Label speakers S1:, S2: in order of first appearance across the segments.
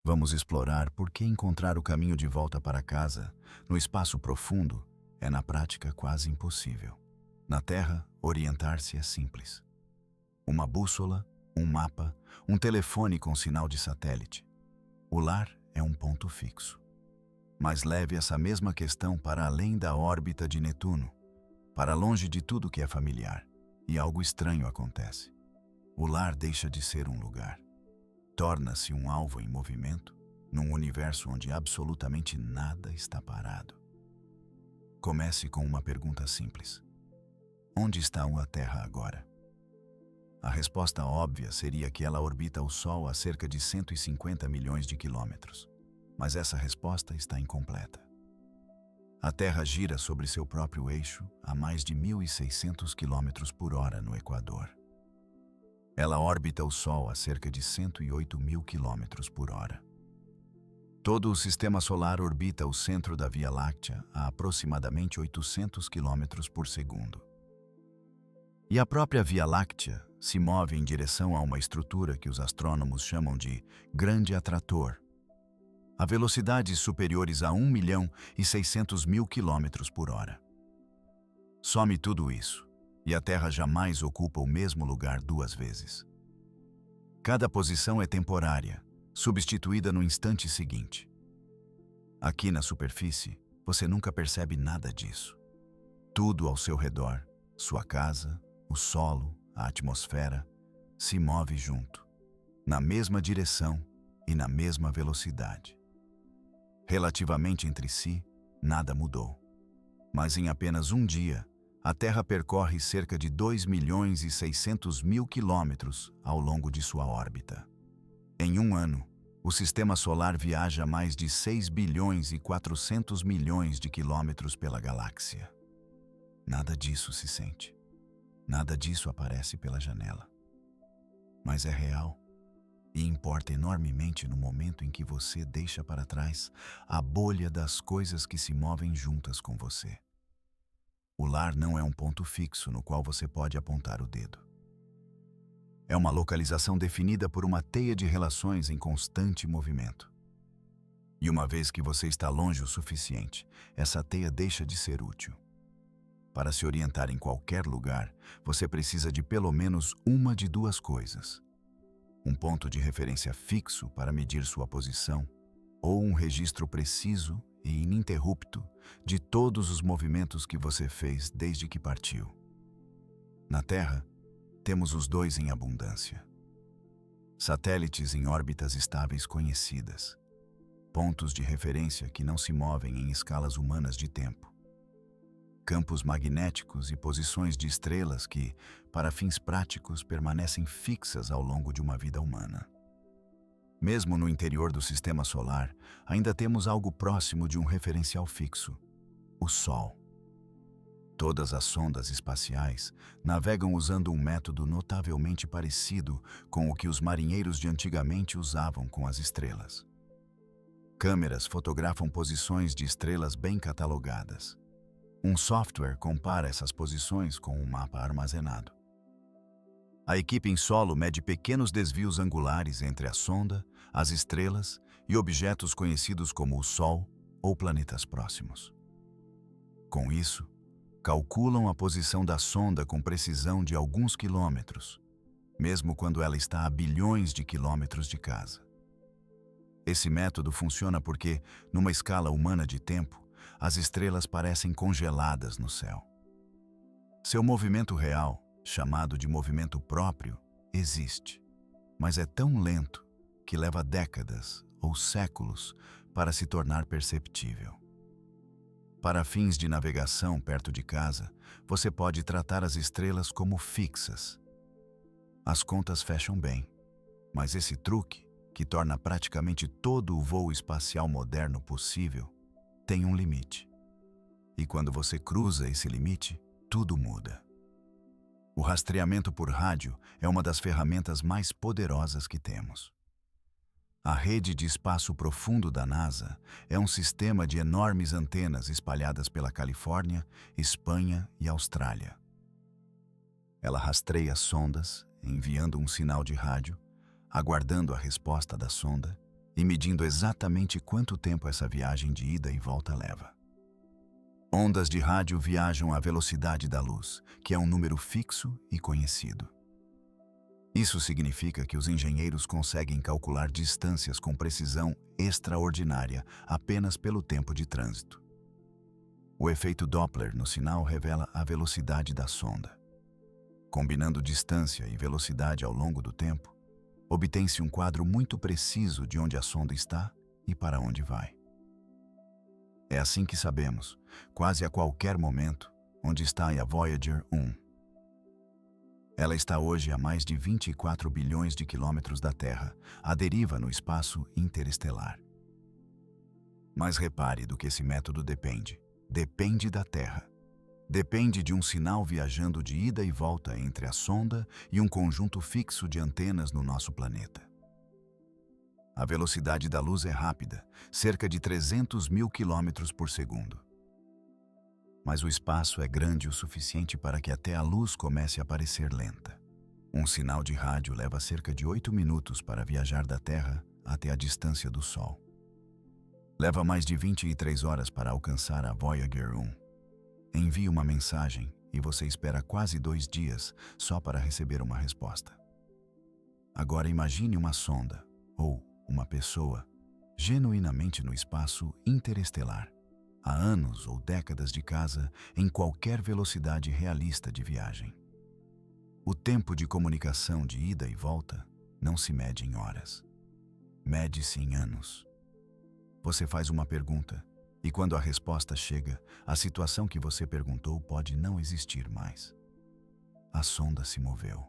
S1: Vamos explorar por que encontrar o caminho de volta para casa, no espaço profundo, é na prática quase impossível. Na Terra, orientar-se é simples. Uma bússola, um mapa, um telefone com sinal de satélite. O lar é um ponto fixo. Mas leve essa mesma questão para além da órbita de Netuno, para longe de tudo que é familiar, e algo estranho acontece. O lar deixa de ser um lugar. Torna-se um alvo em movimento, num universo onde absolutamente nada está parado. Comece com uma pergunta simples. Onde está a Terra agora? A resposta óbvia seria que ela orbita o Sol a cerca de 150 milhões de quilômetros. Mas essa resposta está incompleta. A Terra gira sobre seu próprio eixo a mais de 1.600 quilômetros por hora no Equador. Ela orbita o Sol a cerca de 108 mil quilômetros por hora. Todo o Sistema Solar orbita o centro da Via Láctea a aproximadamente 800 quilômetros por segundo. E a própria Via Láctea se move em direção a uma estrutura que os astrônomos chamam de Grande Atrator, a velocidades superiores a 1.600.000 quilômetros por hora. Some tudo isso, e a Terra jamais ocupa o mesmo lugar duas vezes. Cada posição é temporária, substituída no instante seguinte. Aqui na superfície, você nunca percebe nada disso. Tudo ao seu redor, sua casa, o solo, a atmosfera, se move junto, na mesma direção e na mesma velocidade. Relativamente entre si, nada mudou. Mas em apenas um dia, a Terra percorre cerca de 2.600.000 quilômetros ao longo de sua órbita. Em um ano, o Sistema Solar viaja mais de 6.400 bilhões de quilômetros pela galáxia. Nada disso se sente. Nada disso aparece pela janela. Mas é real e importa enormemente no momento em que você deixa para trás a bolha das coisas que se movem juntas com você. O lar não é um ponto fixo no qual você pode apontar o dedo. É uma localização definida por uma teia de relações em constante movimento. E uma vez que você está longe o suficiente, essa teia deixa de ser útil. Para se orientar em qualquer lugar, você precisa de pelo menos uma de duas coisas: um ponto de referência fixo para medir sua posição, ou um registro preciso e ininterrupto de todos os movimentos que você fez desde que partiu. Na Terra, temos os dois em abundância. Satélites em órbitas estáveis conhecidas, pontos de referência que não se movem em escalas humanas de tempo, campos magnéticos e posições de estrelas que, para fins práticos, permanecem fixas ao longo de uma vida humana. Mesmo no interior do Sistema Solar, ainda temos algo próximo de um referencial fixo: o Sol. Todas as sondas espaciais navegam usando um método notavelmente parecido com o que os marinheiros de antigamente usavam com as estrelas. Câmeras fotografam posições de estrelas bem catalogadas. Um software compara essas posições com um mapa armazenado. A equipe em solo mede pequenos desvios angulares entre a sonda, as estrelas e objetos conhecidos como o Sol ou planetas próximos. Com isso, calculam a posição da sonda com precisão de alguns quilômetros, mesmo quando ela está a bilhões de quilômetros de casa. Esse método funciona porque, numa escala humana de tempo, as estrelas parecem congeladas no céu. Seu movimento real, chamado de movimento próprio, existe, mas é tão lento que leva décadas ou séculos para se tornar perceptível. Para fins de navegação perto de casa, você pode tratar as estrelas como fixas. As contas fecham bem, mas esse truque, que torna praticamente todo o voo espacial moderno possível, tem um limite. E quando você cruza esse limite, tudo muda. O rastreamento por rádio é uma das ferramentas mais poderosas que temos. A rede de espaço profundo da NASA é um sistema de enormes antenas espalhadas pela Califórnia, Espanha e Austrália. Ela rastreia sondas, enviando um sinal de rádio, aguardando a resposta da sonda e medindo exatamente quanto tempo essa viagem de ida e volta leva. Ondas de rádio viajam à velocidade da luz, que é um número fixo e conhecido. Isso significa que os engenheiros conseguem calcular distâncias com precisão extraordinária apenas pelo tempo de trânsito. O efeito Doppler no sinal revela a velocidade da sonda. Combinando distância e velocidade ao longo do tempo, obtém-se um quadro muito preciso de onde a sonda está e para onde vai. É assim que sabemos, quase a qualquer momento, onde está a Voyager 1. Ela está hoje a mais de 24 bilhões de quilômetros da Terra, à deriva no espaço interestelar. Mas repare do que esse método depende. Depende da Terra. Depende de um sinal viajando de ida e volta entre a sonda e um conjunto fixo de antenas no nosso planeta. A velocidade da luz é rápida, cerca de 300 mil quilômetros por segundo. Mas o espaço é grande o suficiente para que até a luz comece a parecer lenta. Um sinal de rádio leva cerca de 8 minutos para viajar da Terra até a distância do Sol. Leva mais de 23 horas para alcançar a Voyager 1. Envie uma mensagem e você espera quase 2 dias só para receber uma resposta. Agora imagine uma sonda, ou uma pessoa, genuinamente no espaço interestelar, há anos ou décadas de casa, em qualquer velocidade realista de viagem. O tempo de comunicação de ida e volta não se mede em horas. Mede-se em anos. Você faz uma pergunta, e quando a resposta chega, a situação que você perguntou pode não existir mais. A sonda se moveu.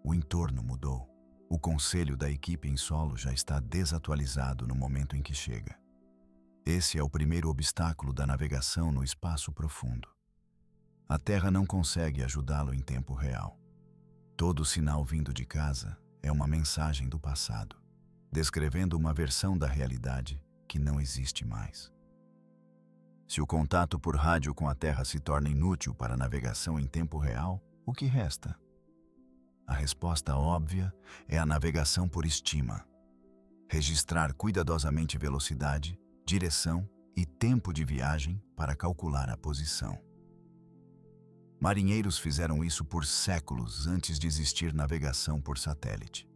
S1: O entorno mudou. O conselho da equipe em solo já está desatualizado no momento em que chega. Esse é o primeiro obstáculo da navegação no espaço profundo. A Terra não consegue ajudá-lo em tempo real. Todo sinal vindo de casa é uma mensagem do passado, descrevendo uma versão da realidade que não existe mais. Se o contato por rádio com a Terra se torna inútil para a navegação em tempo real, o que resta? A resposta óbvia é a navegação por estima. Registrar cuidadosamente velocidade, direção e tempo de viagem para calcular a posição. Marinheiros fizeram isso por séculos antes de existir navegação por satélite.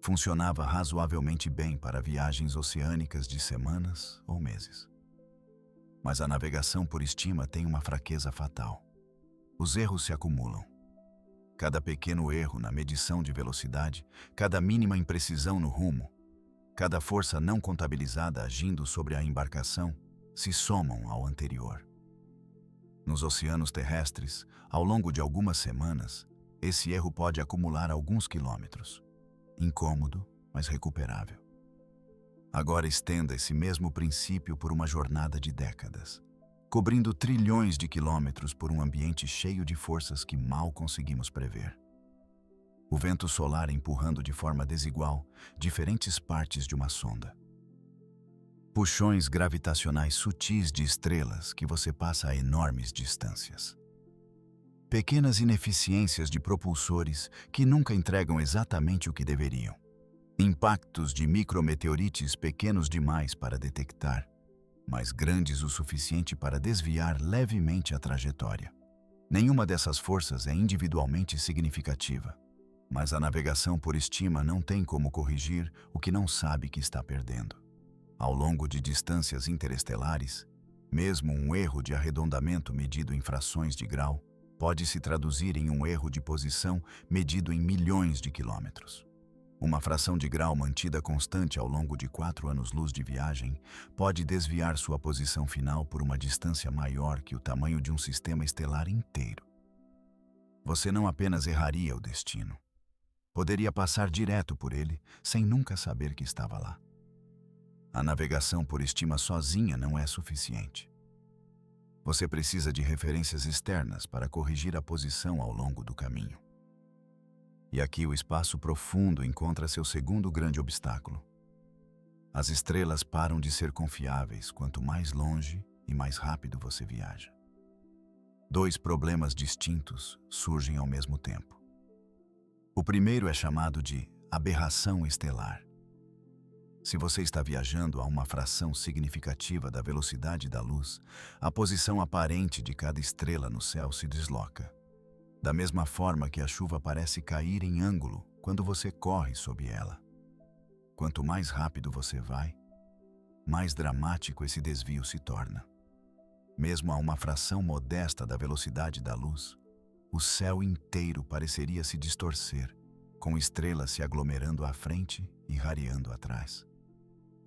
S1: Funcionava razoavelmente bem para viagens oceânicas de semanas ou meses. Mas a navegação por estima tem uma fraqueza fatal. Os erros se acumulam. Cada pequeno erro na medição de velocidade, cada mínima imprecisão no rumo, cada força não contabilizada agindo sobre a embarcação, se somam ao anterior. Nos oceanos terrestres, ao longo de algumas semanas, esse erro pode acumular alguns quilômetros. Incômodo, mas recuperável. Agora estenda esse mesmo princípio por uma jornada de décadas, cobrindo trilhões de quilômetros por um ambiente cheio de forças que mal conseguimos prever. O vento solar empurrando de forma desigual diferentes partes de uma sonda. Puxões gravitacionais sutis de estrelas que você passa a enormes distâncias. Pequenas ineficiências de propulsores que nunca entregam exatamente o que deveriam. Impactos de micrometeorites pequenos demais para detectar, mas grandes o suficiente para desviar levemente a trajetória. Nenhuma dessas forças é individualmente significativa, mas a navegação por estima não tem como corrigir o que não sabe que está perdendo. Ao longo de distâncias interestelares, mesmo um erro de arredondamento medido em frações de grau pode se traduzir em um erro de posição medido em milhões de quilômetros. Uma fração de grau mantida constante ao longo de 4 anos-luz de viagem pode desviar sua posição final por uma distância maior que o tamanho de um sistema estelar inteiro. Você não apenas erraria o destino, poderia passar direto por ele sem nunca saber que estava lá. A navegação por estima sozinha não é suficiente. Você precisa de referências externas para corrigir a posição ao longo do caminho. E aqui o espaço profundo encontra seu segundo grande obstáculo. As estrelas param de ser confiáveis quanto mais longe e mais rápido você viaja. 2 problemas distintos surgem ao mesmo tempo. O primeiro é chamado de aberração estelar. Se você está viajando a uma fração significativa da velocidade da luz, a posição aparente de cada estrela no céu se desloca. Da mesma forma que a chuva parece cair em ângulo quando você corre sob ela. Quanto mais rápido você vai, mais dramático esse desvio se torna. Mesmo a uma fração modesta da velocidade da luz, o céu inteiro pareceria se distorcer, com estrelas se aglomerando à frente e rareando atrás.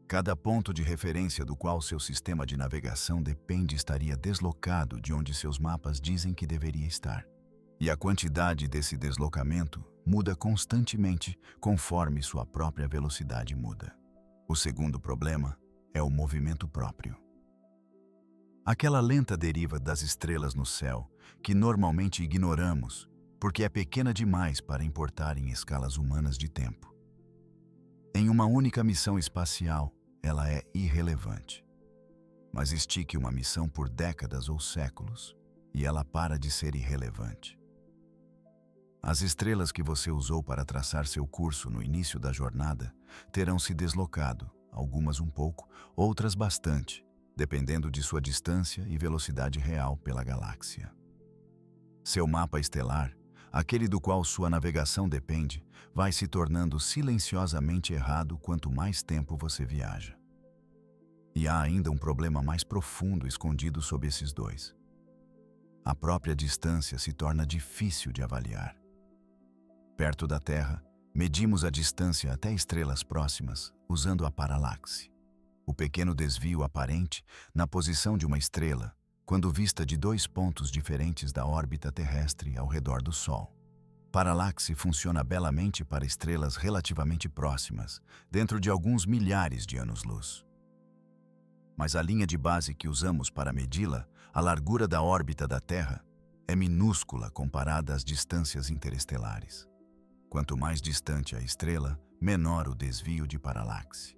S1: Cada ponto de referência do qual seu sistema de navegação depende estaria deslocado de onde seus mapas dizem que deveria estar. E a quantidade desse deslocamento muda constantemente conforme sua própria velocidade muda. O segundo problema é o movimento próprio. Aquela lenta deriva das estrelas no céu, que normalmente ignoramos, porque é pequena demais para importar em escalas humanas de tempo. Em uma única missão espacial, ela é irrelevante. Mas estique uma missão por décadas ou séculos, e ela para de ser irrelevante. As estrelas que você usou para traçar seu curso no início da jornada terão se deslocado, algumas um pouco, outras bastante, dependendo de sua distância e velocidade real pela galáxia. Seu mapa estelar, aquele do qual sua navegação depende, vai se tornando silenciosamente errado quanto mais tempo você viaja. E há ainda um problema mais profundo escondido sob esses dois. A própria distância se torna difícil de avaliar. Perto da Terra, medimos a distância até estrelas próximas usando a paralaxe, o pequeno desvio aparente na posição de uma estrela quando vista de dois pontos diferentes da órbita terrestre ao redor do Sol. Paralaxe funciona belamente para estrelas relativamente próximas, dentro de alguns milhares de anos-luz. Mas a linha de base que usamos para medi-la, a largura da órbita da Terra, é minúscula comparada às distâncias interestelares. Quanto mais distante a estrela, menor o desvio de paralaxe.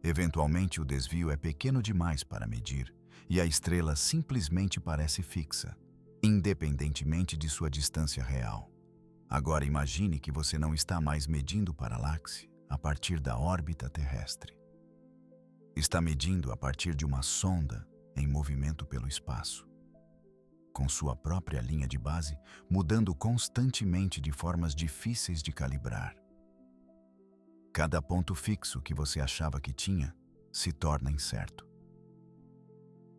S1: Eventualmente, o desvio é pequeno demais para medir, e a estrela simplesmente parece fixa, independentemente de sua distância real. Agora imagine que você não está mais medindo paralaxe a partir da órbita terrestre. Está medindo a partir de uma sonda em movimento pelo espaço, com sua própria linha de base mudando constantemente de formas difíceis de calibrar. Cada ponto fixo que você achava que tinha se torna incerto.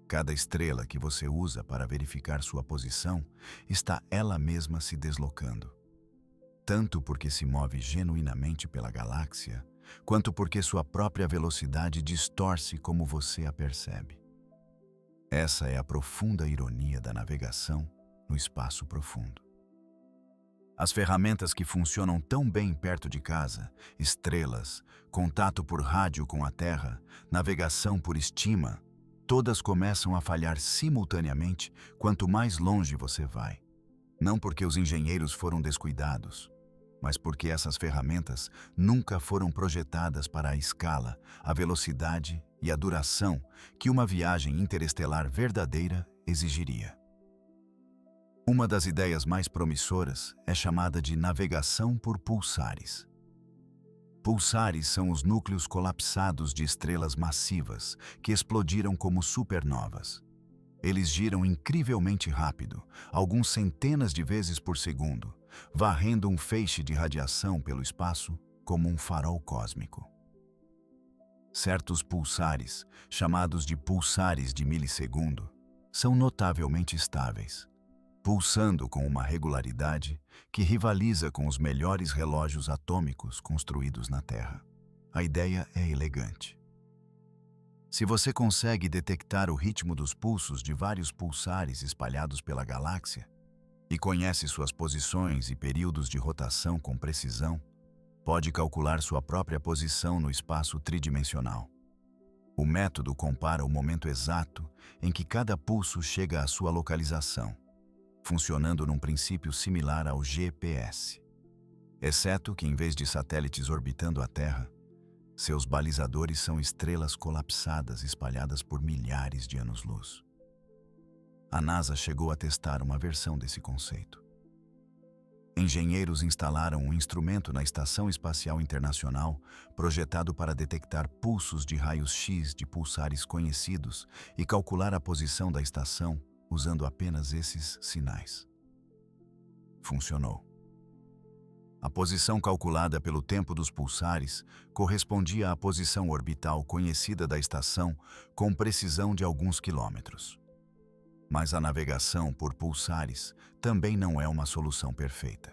S1: Cada estrela que você usa para verificar sua posição está ela mesma se deslocando. Tanto porque se move genuinamente pela galáxia, quanto porque sua própria velocidade distorce como você a percebe. Essa é a profunda ironia da navegação no espaço profundo. As ferramentas que funcionam tão bem perto de casa, estrelas, contato por rádio com a Terra, navegação por estima, todas começam a falhar simultaneamente quanto mais longe você vai. Não porque os engenheiros foram descuidados, mas porque essas ferramentas nunca foram projetadas para a escala, a velocidade e a duração que uma viagem interestelar verdadeira exigiria. Uma das ideias mais promissoras é chamada de navegação por pulsares. Pulsares são os núcleos colapsados de estrelas massivas que explodiram como supernovas. Eles giram incrivelmente rápido, alguns centenas de vezes por segundo, varrendo um feixe de radiação pelo espaço como um farol cósmico. Certos pulsares, chamados de pulsares de milissegundo, são notavelmente estáveis, pulsando com uma regularidade que rivaliza com os melhores relógios atômicos construídos na Terra. A ideia é elegante. Se você consegue detectar o ritmo dos pulsos de vários pulsares espalhados pela galáxia e conhece suas posições e períodos de rotação com precisão, pode calcular sua própria posição no espaço tridimensional. O método compara o momento exato em que cada pulso chega à sua localização, funcionando num princípio similar ao GPS. Exceto que, em vez de satélites orbitando a Terra, seus balizadores são estrelas colapsadas espalhadas por milhares de anos-luz. A NASA chegou a testar uma versão desse conceito. Engenheiros instalaram um instrumento na Estação Espacial Internacional projetado para detectar pulsos de raios-x de pulsares conhecidos e calcular a posição da estação usando apenas esses sinais. Funcionou. A posição calculada pelo tempo dos pulsares correspondia à posição orbital conhecida da estação com precisão de alguns quilômetros. Mas a navegação por pulsares também não é uma solução perfeita.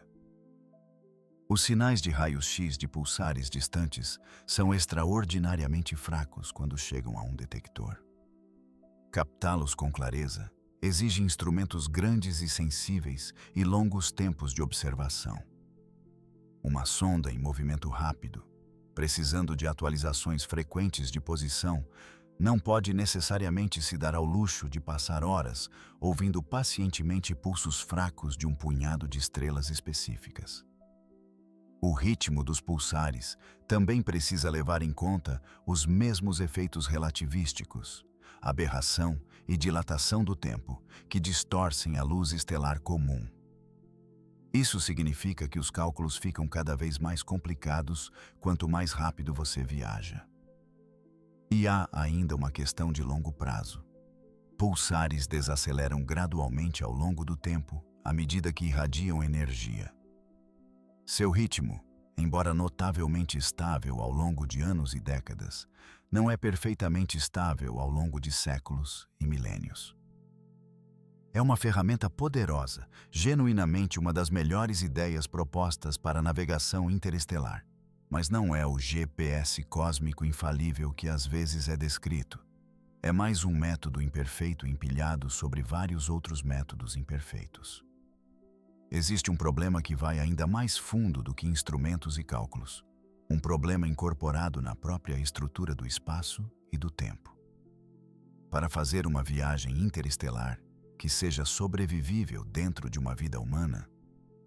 S1: Os sinais de raios-x de pulsares distantes são extraordinariamente fracos quando chegam a um detector. Captá-los com clareza exige instrumentos grandes e sensíveis e longos tempos de observação. Uma sonda em movimento rápido, precisando de atualizações frequentes de posição, não pode necessariamente se dar ao luxo de passar horas ouvindo pacientemente pulsos fracos de um punhado de estrelas específicas. O ritmo dos pulsares também precisa levar em conta os mesmos efeitos relativísticos, aberração e dilatação do tempo, que distorcem a luz estelar comum. Isso significa que os cálculos ficam cada vez mais complicados quanto mais rápido você viaja. E há ainda uma questão de longo prazo. Pulsares desaceleram gradualmente ao longo do tempo, à medida que irradiam energia. Seu ritmo, embora notavelmente estável ao longo de anos e décadas, não é perfeitamente estável ao longo de séculos e milênios. É uma ferramenta poderosa, genuinamente uma das melhores ideias propostas para a navegação interestelar. Mas não é o GPS cósmico infalível que às vezes é descrito. É mais um método imperfeito empilhado sobre vários outros métodos imperfeitos. Existe um problema que vai ainda mais fundo do que instrumentos e cálculos. Um problema incorporado na própria estrutura do espaço e do tempo. Para fazer uma viagem interestelar que seja sobrevivível dentro de uma vida humana,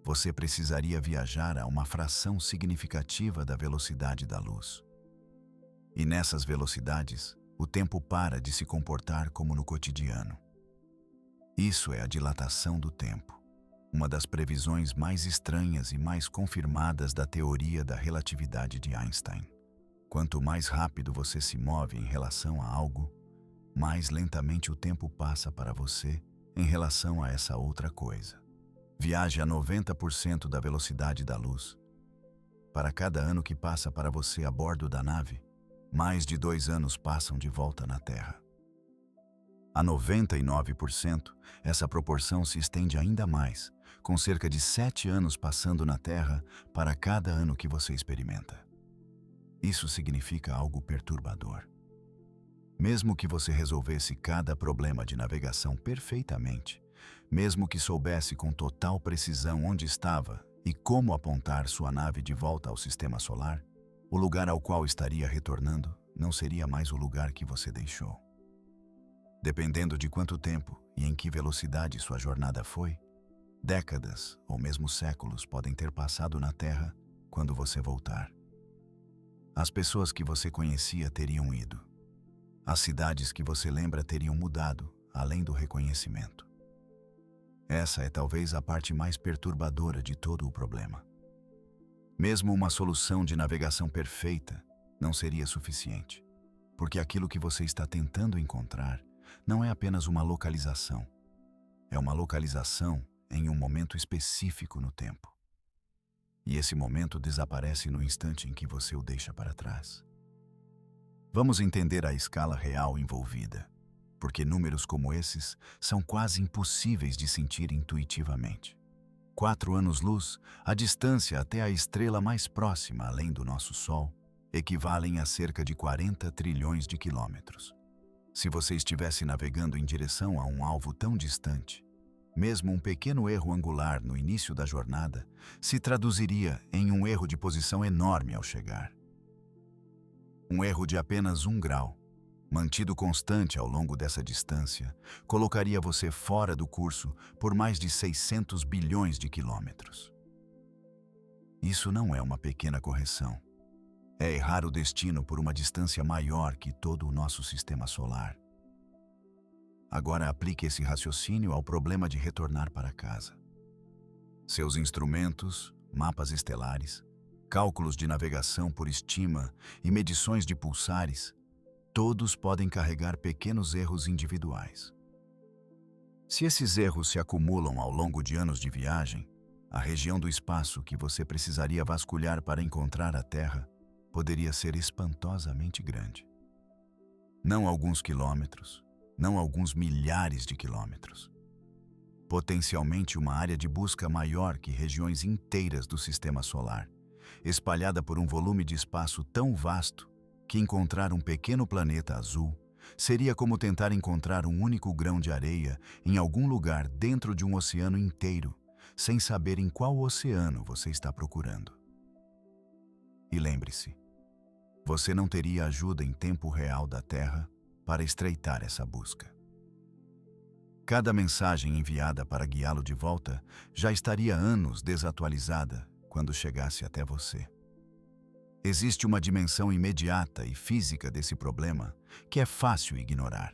S1: você precisaria viajar a uma fração significativa da velocidade da luz. E nessas velocidades, o tempo para de se comportar como no cotidiano. Isso é a dilatação do tempo, uma das previsões mais estranhas e mais confirmadas da teoria da relatividade de Einstein. Quanto mais rápido você se move em relação a algo, mais lentamente o tempo passa para você em relação a essa outra coisa. Viaje a 90% da velocidade da luz. Para cada ano que passa para você a bordo da nave, mais de 2 anos passam de volta na Terra. A 99%, essa proporção se estende ainda mais, com cerca de 7 anos passando na Terra para cada ano que você experimenta. Isso significa algo perturbador. Mesmo que você resolvesse cada problema de navegação perfeitamente, mesmo que soubesse com total precisão onde estava e como apontar sua nave de volta ao sistema solar, o lugar ao qual estaria retornando não seria mais o lugar que você deixou. Dependendo de quanto tempo e em que velocidade sua jornada foi, décadas ou mesmo séculos podem ter passado na Terra quando você voltar. As pessoas que você conhecia teriam ido. As cidades que você lembra teriam mudado, além do reconhecimento. Essa é talvez a parte mais perturbadora de todo o problema. Mesmo uma solução de navegação perfeita não seria suficiente, porque aquilo que você está tentando encontrar não é apenas uma localização. É uma localização em um momento específico no tempo. E esse momento desaparece no instante em que você o deixa para trás. Vamos entender a escala real envolvida, porque números como esses são quase impossíveis de sentir intuitivamente. 4 anos-luz, a distância até a estrela mais próxima além do nosso Sol, equivalem a cerca de 40 trilhões de quilômetros. Se você estivesse navegando em direção a um alvo tão distante, mesmo um pequeno erro angular no início da jornada se traduziria em um erro de posição enorme ao chegar. Um erro de apenas 1 grau, mantido constante ao longo dessa distância, colocaria você fora do curso por mais de 600 bilhões de quilômetros. Isso não é uma pequena correção. É errar o destino por uma distância maior que todo o nosso sistema solar. Agora aplique esse raciocínio ao problema de retornar para casa. Seus instrumentos, mapas estelares, cálculos de navegação por estima e medições de pulsares, todos podem carregar pequenos erros individuais. Se esses erros se acumulam ao longo de anos de viagem, a região do espaço que você precisaria vasculhar para encontrar a Terra poderia ser espantosamente grande. Não alguns quilômetros, não alguns milhares de quilômetros. Potencialmente uma área de busca maior que regiões inteiras do Sistema Solar, espalhada por um volume de espaço tão vasto que encontrar um pequeno planeta azul seria como tentar encontrar um único grão de areia em algum lugar dentro de um oceano inteiro, sem saber em qual oceano você está procurando. E lembre-se, você não teria ajuda em tempo real da Terra para estreitar essa busca. Cada mensagem enviada para guiá-lo de volta já estaria anos desatualizada quando chegasse até você. Existe uma dimensão imediata e física desse problema que é fácil ignorar.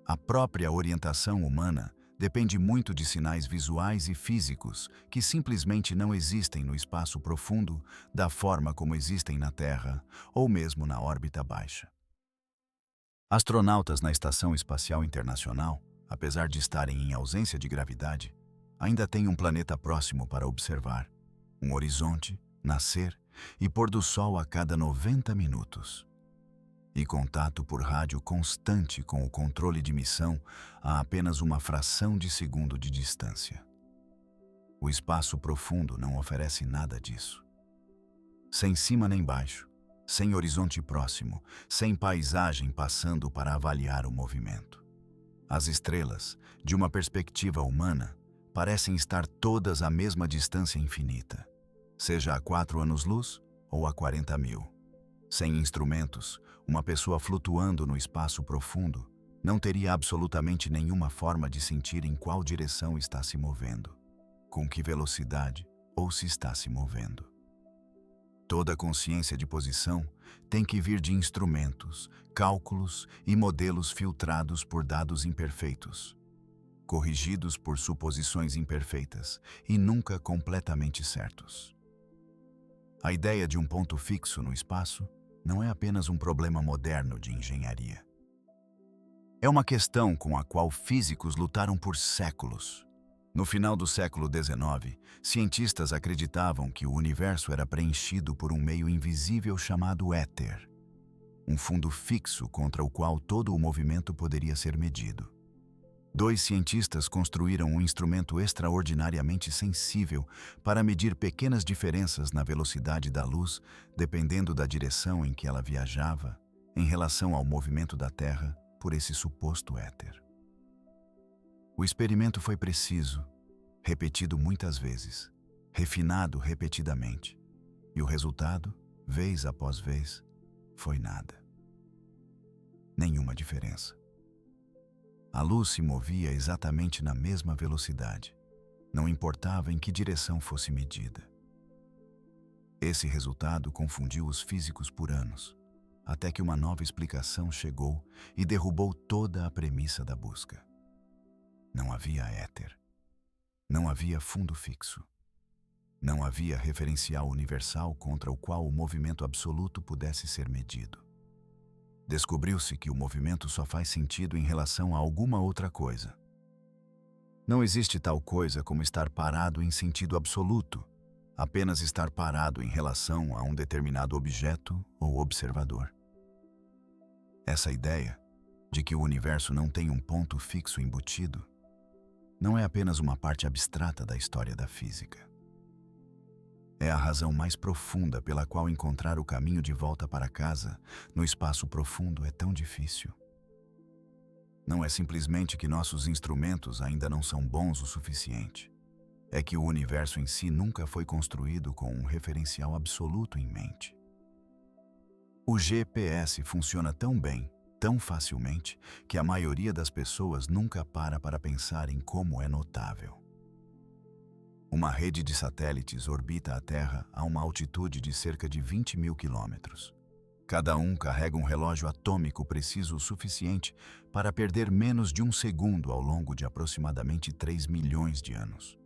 S1: A própria orientação humana depende muito de sinais visuais e físicos que simplesmente não existem no espaço profundo da forma como existem na Terra ou mesmo na órbita baixa. Astronautas na Estação Espacial Internacional, apesar de estarem em ausência de gravidade, ainda têm um planeta próximo para observar, um horizonte, nascer e pôr do sol a cada 90 minutos. E contato por rádio constante com o controle de missão a apenas uma fração de segundo de distância. O espaço profundo não oferece nada disso. Sem cima nem baixo, sem horizonte próximo, sem paisagem passando para avaliar o movimento. As estrelas, de uma perspectiva humana, parecem estar todas à mesma distância infinita, seja a 4 anos-luz ou a 40.000. Sem instrumentos, uma pessoa flutuando no espaço profundo não teria absolutamente nenhuma forma de sentir em qual direção está se movendo, com que velocidade ou se está se movendo. Toda consciência de posição tem que vir de instrumentos, cálculos e modelos filtrados por dados imperfeitos, corrigidos por suposições imperfeitas e nunca completamente certos. A ideia de um ponto fixo no espaço não é apenas um problema moderno de engenharia. É uma questão com a qual físicos lutaram por séculos. No final do século XIX, cientistas acreditavam que o universo era preenchido por um meio invisível chamado éter, um fundo fixo contra o qual todo o movimento poderia ser medido. 2 cientistas construíram um instrumento extraordinariamente sensível para medir pequenas diferenças na velocidade da luz, dependendo da direção em que ela viajava, em relação ao movimento da Terra por esse suposto éter. O experimento foi preciso, repetido muitas vezes, refinado repetidamente, e o resultado, vez após vez, foi nada. Nenhuma diferença. A luz se movia exatamente na mesma velocidade, não importava em que direção fosse medida. Esse resultado confundiu os físicos por anos, até que uma nova explicação chegou e derrubou toda a premissa da busca. Não havia éter. Não havia fundo fixo. Não havia referencial universal contra o qual o movimento absoluto pudesse ser medido. Descobriu-se que o movimento só faz sentido em relação a alguma outra coisa. Não existe tal coisa como estar parado em sentido absoluto, apenas estar parado em relação a um determinado objeto ou observador. Essa ideia de que o universo não tem um ponto fixo embutido não é apenas uma parte abstrata da história da física. É a razão mais profunda pela qual encontrar o caminho de volta para casa no espaço profundo é tão difícil. Não é simplesmente que nossos instrumentos ainda não são bons o suficiente. É que o universo em si nunca foi construído com um referencial absoluto em mente. O GPS funciona tão bem, tão facilmente, que a maioria das pessoas nunca para pensar em como é notável. Uma rede de satélites orbita a Terra a uma altitude de cerca de 20.000 quilômetros. Cada um carrega um relógio atômico preciso o suficiente para perder menos de um segundo ao longo de aproximadamente 3 milhões de anos.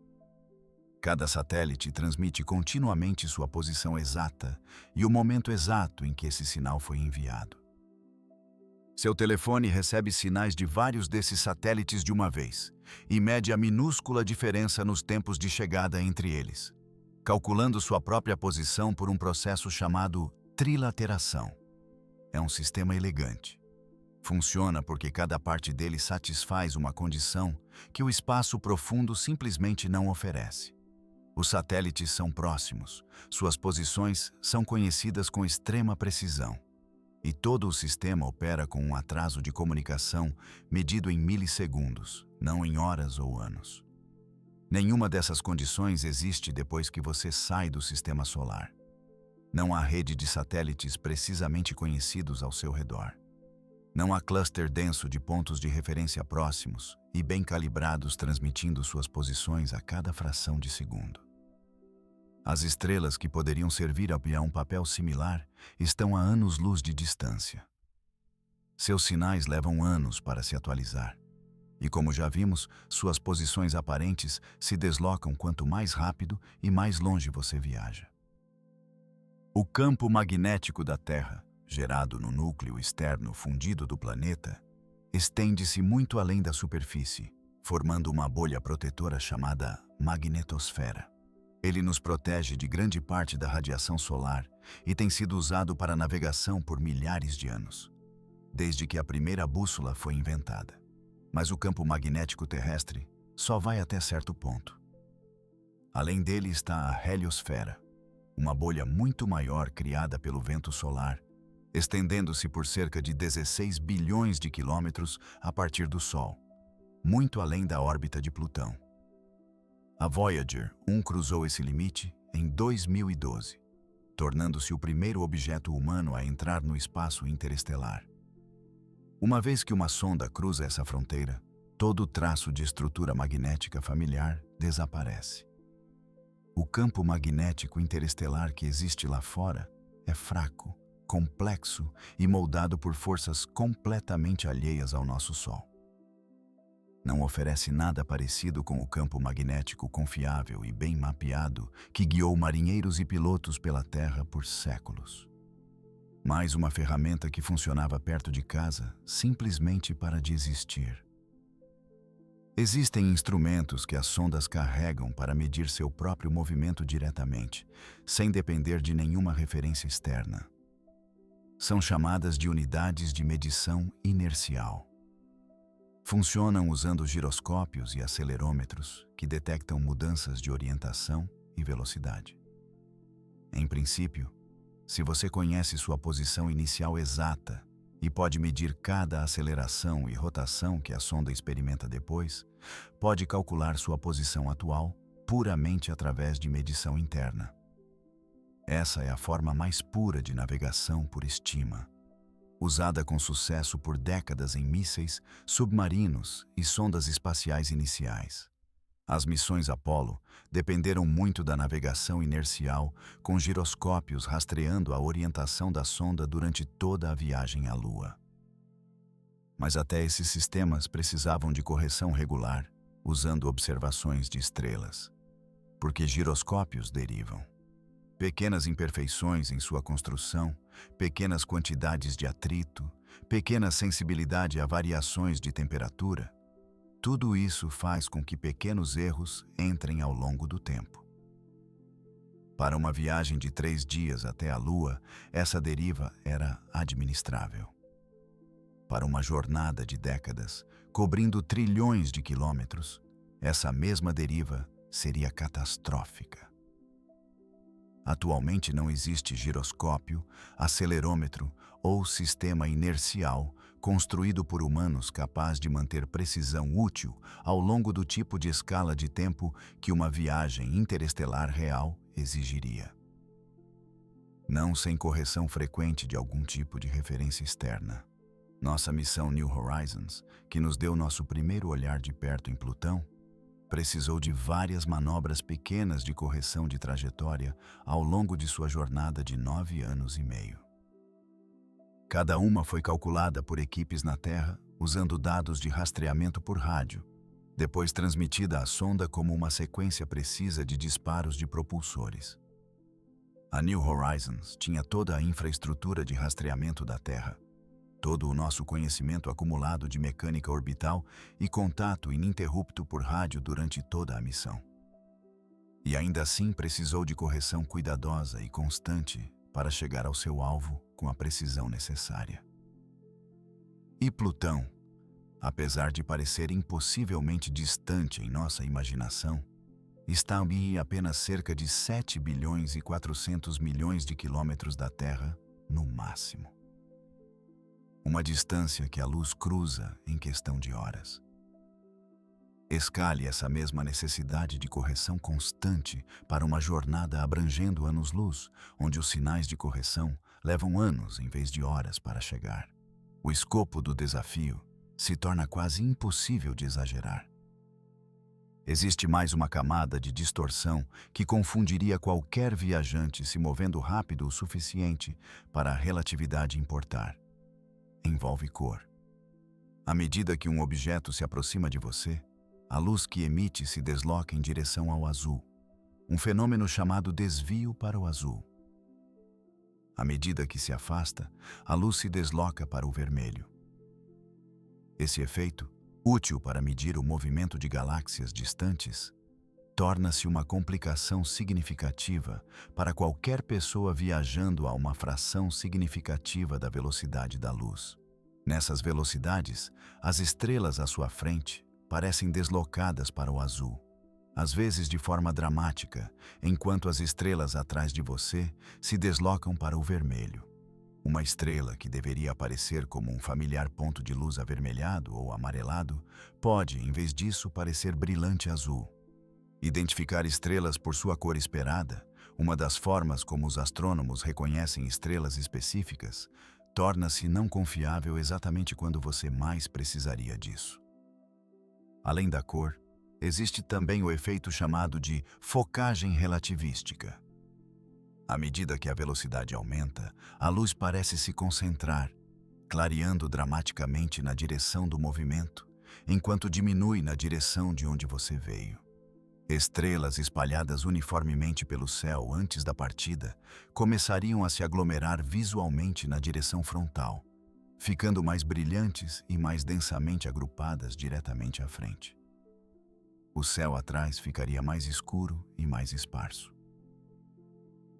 S1: Cada satélite transmite continuamente sua posição exata e o momento exato em que esse sinal foi enviado. Seu telefone recebe sinais de vários desses satélites de uma vez e mede a minúscula diferença nos tempos de chegada entre eles, calculando sua própria posição por um processo chamado trilateração. É um sistema elegante. Funciona porque cada parte dele satisfaz uma condição que o espaço profundo simplesmente não oferece. Os satélites são próximos, suas posições são conhecidas com extrema precisão. E todo o sistema opera com um atraso de comunicação medido em milissegundos, não em horas ou anos. Nenhuma dessas condições existe depois que você sai do sistema solar. Não há rede de satélites precisamente conhecidos ao seu redor. Não há cluster denso de pontos de referência próximos e bem calibrados transmitindo suas posições a cada fração de segundo. As estrelas que poderiam servir a um papel similar estão a anos-luz de distância. Seus sinais levam anos para se atualizar. E como já vimos, suas posições aparentes se deslocam quanto mais rápido e mais longe você viaja. O campo magnético da Terra, gerado no núcleo externo fundido do planeta, estende-se muito além da superfície, formando uma bolha protetora chamada magnetosfera. Ele nos protege de grande parte da radiação solar e tem sido usado para navegação por milhares de anos, desde que a primeira bússola foi inventada. Mas o campo magnético terrestre só vai até certo ponto. Além dele está a heliosfera, uma bolha muito maior criada pelo vento solar, estendendo-se por cerca de 16 bilhões de quilômetros a partir do Sol, muito além da órbita de Plutão. A Voyager 1 cruzou esse limite em 2012, tornando-se o primeiro objeto humano a entrar no espaço interestelar. Uma vez que uma sonda cruza essa fronteira, todo o traço de estrutura magnética familiar desaparece. O campo magnético interestelar que existe lá fora é fraco, complexo e moldado por forças completamente alheias ao nosso Sol. Não oferece nada parecido com o campo magnético confiável e bem mapeado que guiou marinheiros e pilotos pela Terra por séculos. Mais uma ferramenta que funcionava perto de casa simplesmente para de existir. Existem instrumentos que as sondas carregam para medir seu próprio movimento diretamente, sem depender de nenhuma referência externa. São chamadas de unidades de medição inercial. Funcionam usando giroscópios e acelerômetros que detectam mudanças de orientação e velocidade. Em princípio, se você conhece sua posição inicial exata e pode medir cada aceleração e rotação que a sonda experimenta depois, pode calcular sua posição atual puramente através de medição interna. Essa é a forma mais pura de navegação por estima, usada com sucesso por décadas em mísseis, submarinos e sondas espaciais iniciais. As missões Apollo dependeram muito da navegação inercial, com giroscópios rastreando a orientação da sonda durante toda a viagem à Lua. Mas até esses sistemas precisavam de correção regular, usando observações de estrelas, porque giroscópios derivam. Pequenas imperfeições em sua construção, pequenas quantidades de atrito, pequena sensibilidade a variações de temperatura, tudo isso faz com que pequenos erros entrem ao longo do tempo. Para uma viagem de 3 dias até a Lua, essa deriva era administrável. Para uma jornada de décadas, cobrindo trilhões de quilômetros, essa mesma deriva seria catastrófica. Atualmente não existe giroscópio, acelerômetro ou sistema inercial construído por humanos capaz de manter precisão útil ao longo do tipo de escala de tempo que uma viagem interestelar real exigiria. Não sem correção frequente de algum tipo de referência externa. Nossa missão New Horizons, que nos deu nosso primeiro olhar de perto em Plutão, precisou de várias manobras pequenas de correção de trajetória ao longo de sua jornada de 9 anos e meio. Cada uma foi calculada por equipes na Terra usando dados de rastreamento por rádio, depois transmitida à sonda como uma sequência precisa de disparos de propulsores. A New Horizons tinha toda a infraestrutura de rastreamento da Terra, todo o nosso conhecimento acumulado de mecânica orbital e contato ininterrupto por rádio durante toda a missão. E ainda assim precisou de correção cuidadosa e constante para chegar ao seu alvo com a precisão necessária. E Plutão, apesar de parecer impossivelmente distante em nossa imaginação, está a apenas cerca de 7 bilhões e 400 milhões de quilômetros da Terra, no máximo. Uma distância que a luz cruza em questão de horas. Escale essa mesma necessidade de correção constante para uma jornada abrangendo anos-luz, onde os sinais de correção levam anos em vez de horas para chegar. O escopo do desafio se torna quase impossível de exagerar. Existe mais uma camada de distorção que confundiria qualquer viajante se movendo rápido o suficiente para a relatividade importar. Envolve cor. À medida que um objeto se aproxima de você, a luz que emite se desloca em direção ao azul, um fenômeno chamado desvio para o azul. À medida que se afasta, a luz se desloca para o vermelho. Esse efeito, útil para medir o movimento de galáxias distantes, torna-se uma complicação significativa para qualquer pessoa viajando a uma fração significativa da velocidade da luz. Nessas velocidades, as estrelas à sua frente parecem deslocadas para o azul, às vezes de forma dramática, enquanto as estrelas atrás de você se deslocam para o vermelho. Uma estrela que deveria aparecer como um familiar ponto de luz avermelhado ou amarelado pode, em vez disso, parecer brilhante azul. Identificar estrelas por sua cor esperada, uma das formas como os astrônomos reconhecem estrelas específicas, torna-se não confiável exatamente quando você mais precisaria disso. Além da cor, existe também o efeito chamado de focagem relativística. À medida que a velocidade aumenta, a luz parece se concentrar, clareando dramaticamente na direção do movimento, enquanto diminui na direção de onde você veio. Estrelas espalhadas uniformemente pelo céu antes da partida começariam a se aglomerar visualmente na direção frontal, ficando mais brilhantes e mais densamente agrupadas diretamente à frente. O céu atrás ficaria mais escuro e mais esparso.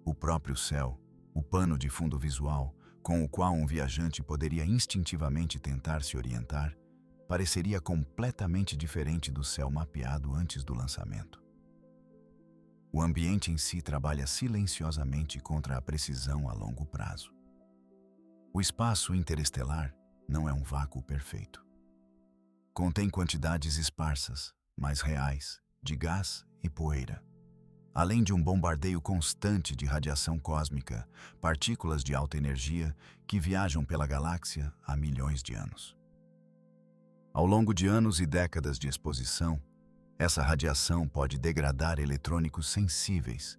S1: O próprio céu, o pano de fundo visual, com o qual um viajante poderia instintivamente tentar se orientar, pareceria completamente diferente do céu mapeado antes do lançamento. O ambiente em si trabalha silenciosamente contra a precisão a longo prazo. O espaço interestelar não é um vácuo perfeito. Contém quantidades esparsas, mas reais, de gás e poeira. Além de um bombardeio constante de radiação cósmica, partículas de alta energia que viajam pela galáxia há milhões de anos. Ao longo de anos e décadas de exposição, essa radiação pode degradar eletrônicos sensíveis,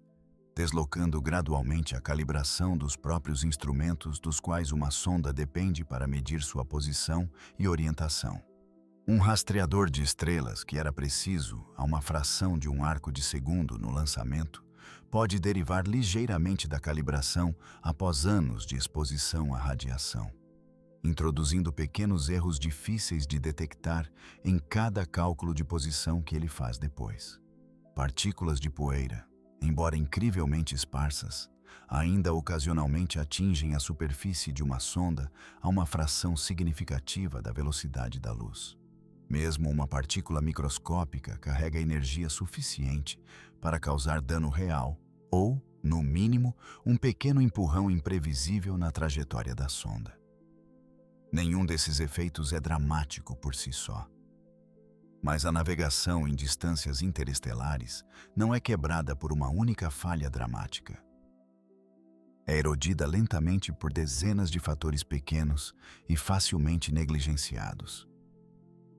S1: deslocando gradualmente a calibração dos próprios instrumentos dos quais uma sonda depende para medir sua posição e orientação. Um rastreador de estrelas que era preciso a uma fração de um arco de segundo no lançamento pode derivar ligeiramente da calibração após anos de exposição à radiação, introduzindo pequenos erros difíceis de detectar em cada cálculo de posição que ele faz depois. Partículas de poeira, embora incrivelmente esparsas, ainda ocasionalmente atingem a superfície de uma sonda a uma fração significativa da velocidade da luz. Mesmo uma partícula microscópica carrega energia suficiente para causar dano real ou, no mínimo, um pequeno empurrão imprevisível na trajetória da sonda. Nenhum desses efeitos é dramático por si só. Mas a navegação em distâncias interestelares não é quebrada por uma única falha dramática. É erodida lentamente por dezenas de fatores pequenos e facilmente negligenciados,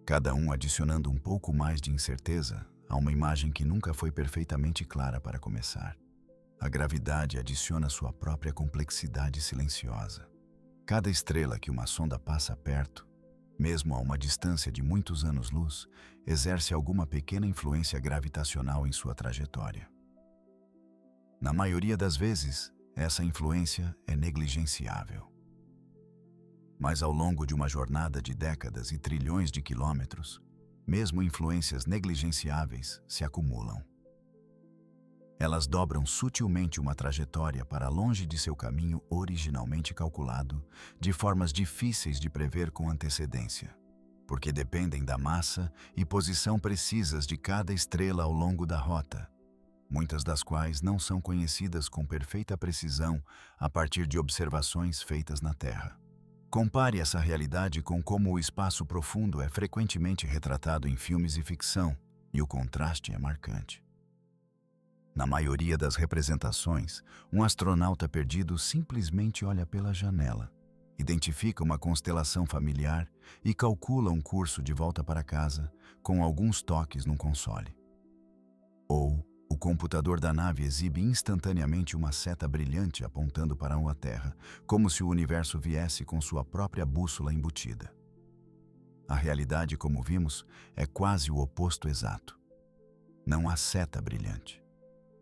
S1: cada um adicionando um pouco mais de incerteza a uma imagem que nunca foi perfeitamente clara para começar. A gravidade adiciona sua própria complexidade silenciosa. Cada estrela que uma sonda passa perto mesmo a uma distância de muitos anos-luz, exerce alguma pequena influência gravitacional em sua trajetória. Na maioria das vezes, essa influência é negligenciável. Mas ao longo de uma jornada de décadas e trilhões de quilômetros, mesmo influências negligenciáveis se acumulam. Elas dobram sutilmente uma trajetória para longe de seu caminho originalmente calculado, de formas difíceis de prever com antecedência, porque dependem da massa e posição precisas de cada estrela ao longo da rota, muitas das quais não são conhecidas com perfeita precisão a partir de observações feitas na Terra. Compare essa realidade com como o espaço profundo é frequentemente retratado em filmes e ficção, e o contraste é marcante. Na maioria das representações, um astronauta perdido simplesmente olha pela janela, identifica uma constelação familiar e calcula um curso de volta para casa com alguns toques num console. Ou o computador da nave exibe instantaneamente uma seta brilhante apontando para uma Terra, como se o universo viesse com sua própria bússola embutida. A realidade, como vimos, é quase o oposto exato. Não há seta brilhante.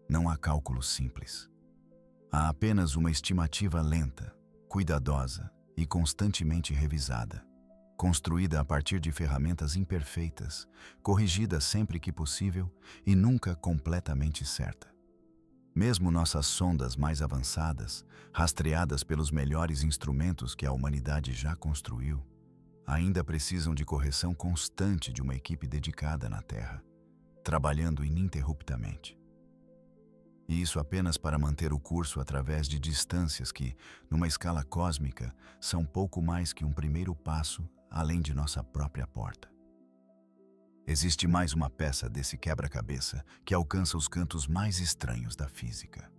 S1: Não há cálculo simples. Há apenas uma estimativa lenta, cuidadosa e constantemente revisada, construída a partir de ferramentas imperfeitas, corrigida sempre que possível e nunca completamente certa. Mesmo nossas sondas mais avançadas, rastreadas pelos melhores instrumentos que a humanidade já construiu, ainda precisam de correção constante de uma equipe dedicada na Terra, trabalhando ininterruptamente. E isso apenas para manter o curso através de distâncias que, numa escala cósmica, são pouco mais que um primeiro passo além de nossa própria porta. Existe mais uma peça desse quebra-cabeça que alcança os cantos mais estranhos da física.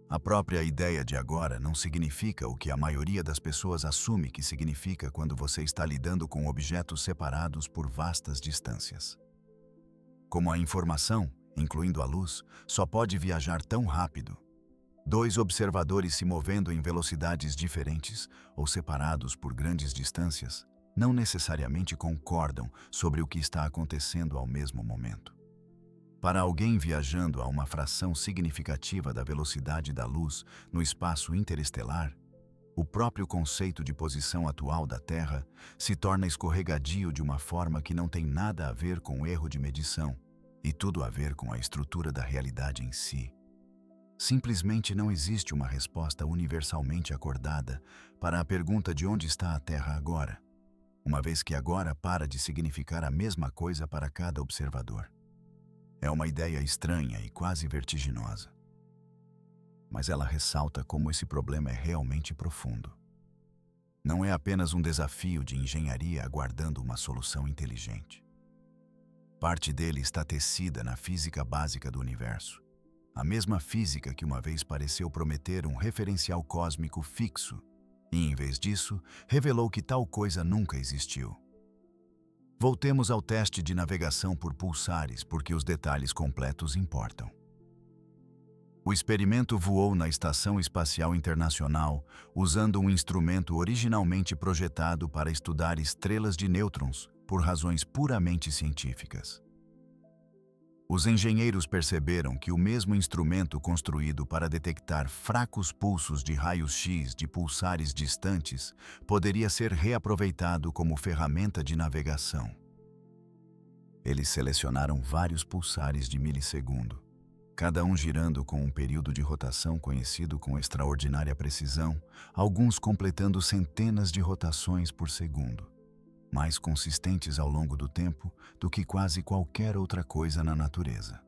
S1: A própria ideia de agora não significa o que a maioria das pessoas assume que significa quando você está lidando com objetos separados por vastas distâncias. Como a informação, incluindo a luz, só pode viajar tão rápido. Dois observadores se movendo em velocidades diferentes ou separados por grandes distâncias não necessariamente concordam sobre o que está acontecendo ao mesmo momento. Para alguém viajando a uma fração significativa da velocidade da luz no espaço interestelar, o próprio conceito de posição atual da Terra se torna escorregadio de uma forma que não tem nada a ver com erro de medição, e tudo a ver com a estrutura da realidade em si. Simplesmente não existe uma resposta universalmente acordada para a pergunta de onde está a Terra agora, uma vez que agora para de significar a mesma coisa para cada observador. É uma ideia estranha e quase vertiginosa. Mas ela ressalta como esse problema é realmente profundo. Não é apenas um desafio de engenharia aguardando uma solução inteligente. Parte dele está tecida na física básica do universo, a mesma física que uma vez pareceu prometer um referencial cósmico fixo e, em vez disso, revelou que tal coisa nunca existiu. Voltemos ao teste de navegação por pulsares, porque os detalhes completos importam. O experimento voou na Estação Espacial Internacional usando um instrumento originalmente projetado para estudar estrelas de nêutrons, por razões puramente científicas. Os engenheiros perceberam que o mesmo instrumento construído para detectar fracos pulsos de raios-x de pulsares distantes poderia ser reaproveitado como ferramenta de navegação. Eles selecionaram vários pulsares de milissegundo, cada um girando com um período de rotação conhecido com extraordinária precisão, alguns completando centenas de rotações por segundo, mais consistentes ao longo do tempo do que quase qualquer outra coisa na natureza.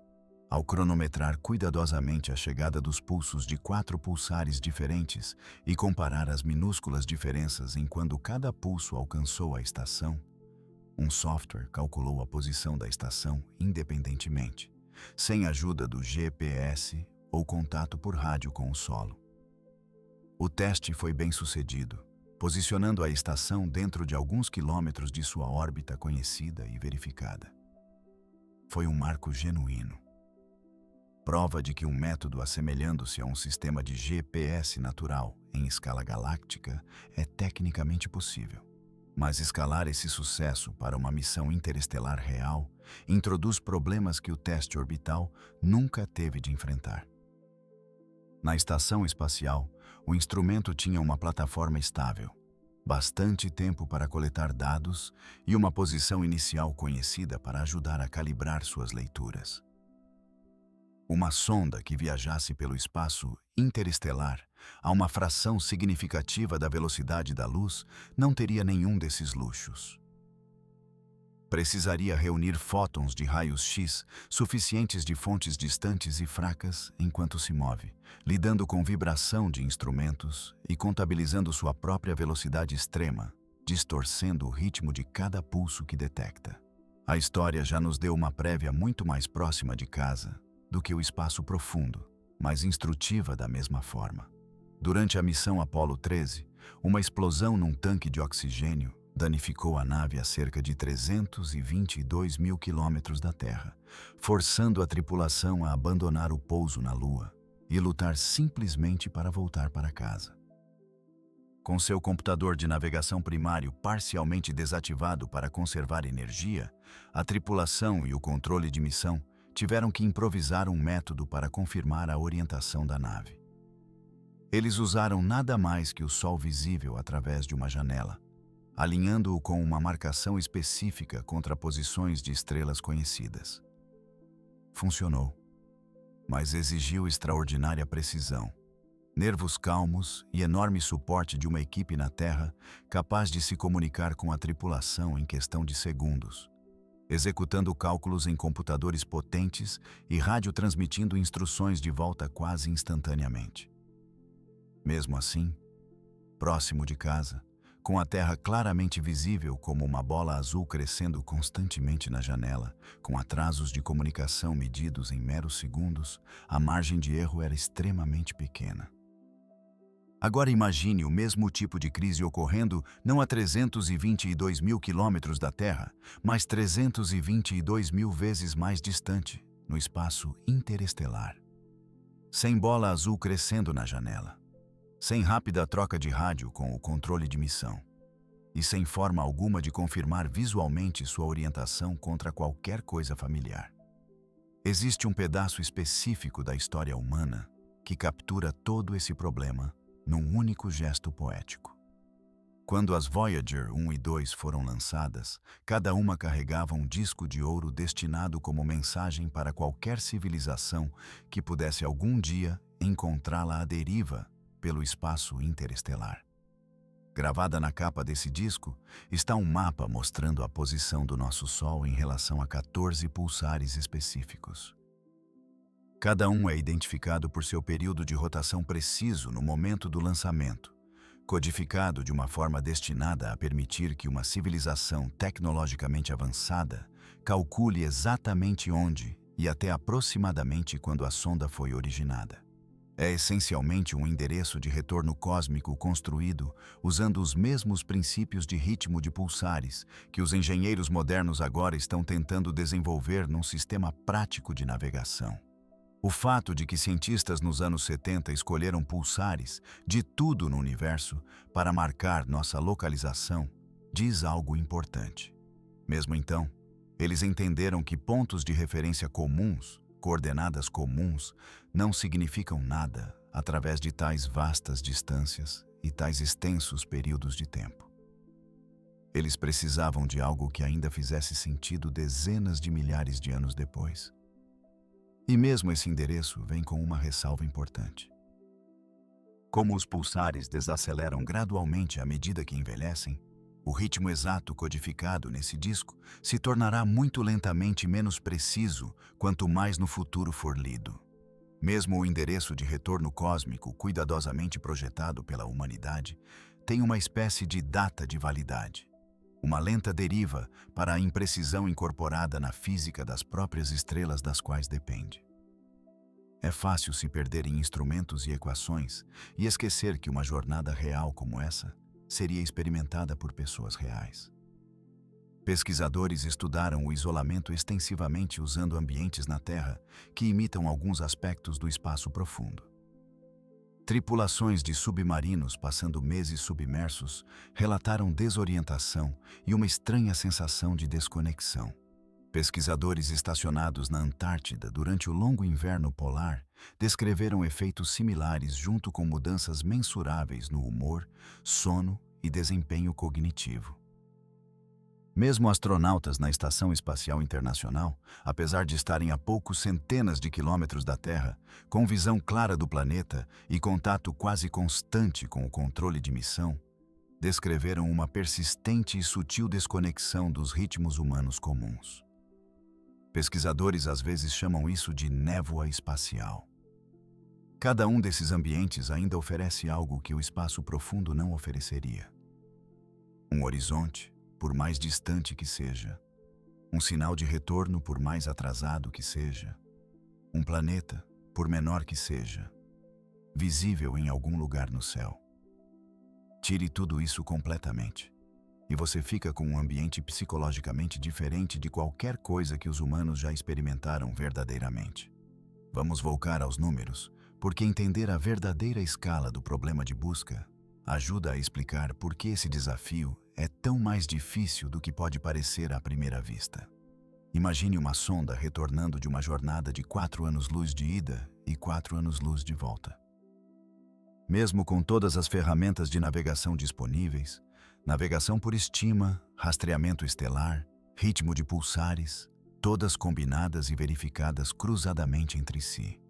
S1: Ao cronometrar cuidadosamente a chegada dos pulsos de 4 pulsares diferentes e comparar as minúsculas diferenças em quando cada pulso alcançou a estação, um software calculou a posição da estação independentemente, sem ajuda do GPS ou contato por rádio com o solo. O teste foi bem sucedido, posicionando a estação dentro de alguns quilômetros de sua órbita conhecida e verificada. Foi um marco genuíno. Prova de que um método assemelhando-se a um sistema de GPS natural em escala galáctica é tecnicamente possível, Mas escalar esse sucesso para uma missão interestelar real introduz problemas que o teste orbital nunca teve de enfrentar. Na estação espacial, o instrumento tinha uma plataforma estável, bastante tempo para coletar dados e uma posição inicial conhecida para ajudar a calibrar suas leituras. Uma sonda que viajasse pelo espaço interestelar a uma fração significativa da velocidade da luz não teria nenhum desses luxos. Precisaria reunir fótons de raios-x suficientes de fontes distantes e fracas enquanto se move, lidando com vibração de instrumentos e contabilizando sua própria velocidade extrema, distorcendo o ritmo de cada pulso que detecta. A história já nos deu uma prévia muito mais próxima de casa do que o espaço profundo, mas instrutiva da mesma forma. Durante a missão Apollo 13, uma explosão num tanque de oxigênio danificou a nave a cerca de 322 mil quilômetros da Terra, forçando a tripulação a abandonar o pouso na Lua e lutar simplesmente para voltar para casa. Com seu computador de navegação primário parcialmente desativado para conservar energia, a tripulação e o controle de missão tiveram que improvisar um método para confirmar a orientação da nave. Eles usaram nada mais que o Sol visível através de uma janela, alinhando-o com uma marcação específica contra posições de estrelas conhecidas. Funcionou, mas exigiu extraordinária precisão, nervos calmos e enorme suporte de uma equipe na Terra capaz de se comunicar com a tripulação em questão de segundos, executando cálculos em computadores potentes e radiotransmitindo instruções de volta quase instantaneamente. Mesmo assim, próximo de casa, com a Terra claramente visível como uma bola azul crescendo constantemente na janela, com atrasos de comunicação medidos em meros segundos, a margem de erro era extremamente pequena. Agora imagine o mesmo tipo de crise ocorrendo não a 322 mil quilômetros da Terra, mas 322 mil vezes mais distante, no espaço interestelar. Sem bola azul crescendo na janela, sem rápida troca de rádio com o controle de missão, e sem forma alguma de confirmar visualmente sua orientação contra qualquer coisa familiar. Existe um pedaço específico da história humana que captura todo esse problema num único gesto poético. Quando as Voyager 1 e 2 foram lançadas, cada uma carregava um disco de ouro destinado como mensagem para qualquer civilização que pudesse algum dia encontrá-la à deriva pelo espaço interestelar. Gravada na capa desse disco está um mapa mostrando a posição do nosso Sol em relação a 14 pulsares específicos. Cada um é identificado por seu período de rotação preciso no momento do lançamento, codificado de uma forma destinada a permitir que uma civilização tecnologicamente avançada calcule exatamente onde e até aproximadamente quando a sonda foi originada. É essencialmente um endereço de retorno cósmico construído usando os mesmos princípios de ritmo de pulsares que os engenheiros modernos agora estão tentando desenvolver num sistema prático de navegação. O fato de que cientistas nos anos 70 escolheram pulsares de tudo no universo para marcar nossa localização diz algo importante. Mesmo então, eles entenderam que pontos de referência comuns, coordenadas comuns, não significam nada através de tais vastas distâncias e tais extensos períodos de tempo. Eles precisavam de algo que ainda fizesse sentido dezenas de milhares de anos depois. E mesmo esse endereço vem com uma ressalva importante. Como os pulsares desaceleram gradualmente à medida que envelhecem, o ritmo exato codificado nesse disco se tornará muito lentamente menos preciso quanto mais no futuro for lido. Mesmo o endereço de retorno cósmico cuidadosamente projetado pela humanidade tem uma espécie de data de validade, uma lenta deriva para a imprecisão incorporada na física das próprias estrelas das quais depende. É fácil se perder em instrumentos e equações e esquecer que uma jornada real como essa seria experimentada por pessoas reais. Pesquisadores estudaram o isolamento extensivamente usando ambientes na Terra que imitam alguns aspectos do espaço profundo. Tripulações de submarinos passando meses submersos relataram desorientação e uma estranha sensação de desconexão. Pesquisadores estacionados na Antártida durante o longo inverno polar descreveram efeitos similares junto com mudanças mensuráveis no humor, sono e desempenho cognitivo. Mesmo astronautas na Estação Espacial Internacional, apesar de estarem a poucos centenas de quilômetros da Terra, com visão clara do planeta e contato quase constante com o controle de missão, descreveram uma persistente e sutil desconexão dos ritmos humanos comuns. Pesquisadores às vezes chamam isso de névoa espacial. Cada um desses ambientes ainda oferece algo que o espaço profundo não ofereceria. Um horizonte, por mais distante que seja, um sinal de retorno por mais atrasado que seja, um planeta, por menor que seja, visível em algum lugar no céu. Tire tudo isso completamente, e você fica com um ambiente psicologicamente diferente de qualquer coisa que os humanos já experimentaram verdadeiramente. Vamos voltar aos números, porque entender a verdadeira escala do problema de busca ajuda a explicar por que esse desafio é tão mais difícil do que pode parecer à primeira vista. Imagine uma sonda retornando de uma jornada de 4 anos-luz de ida e 4 anos-luz de volta. Mesmo com todas as ferramentas de navegação disponíveis, navegação por estima, rastreamento estelar, ritmo de pulsares, todas combinadas e verificadas cruzadamente entre si.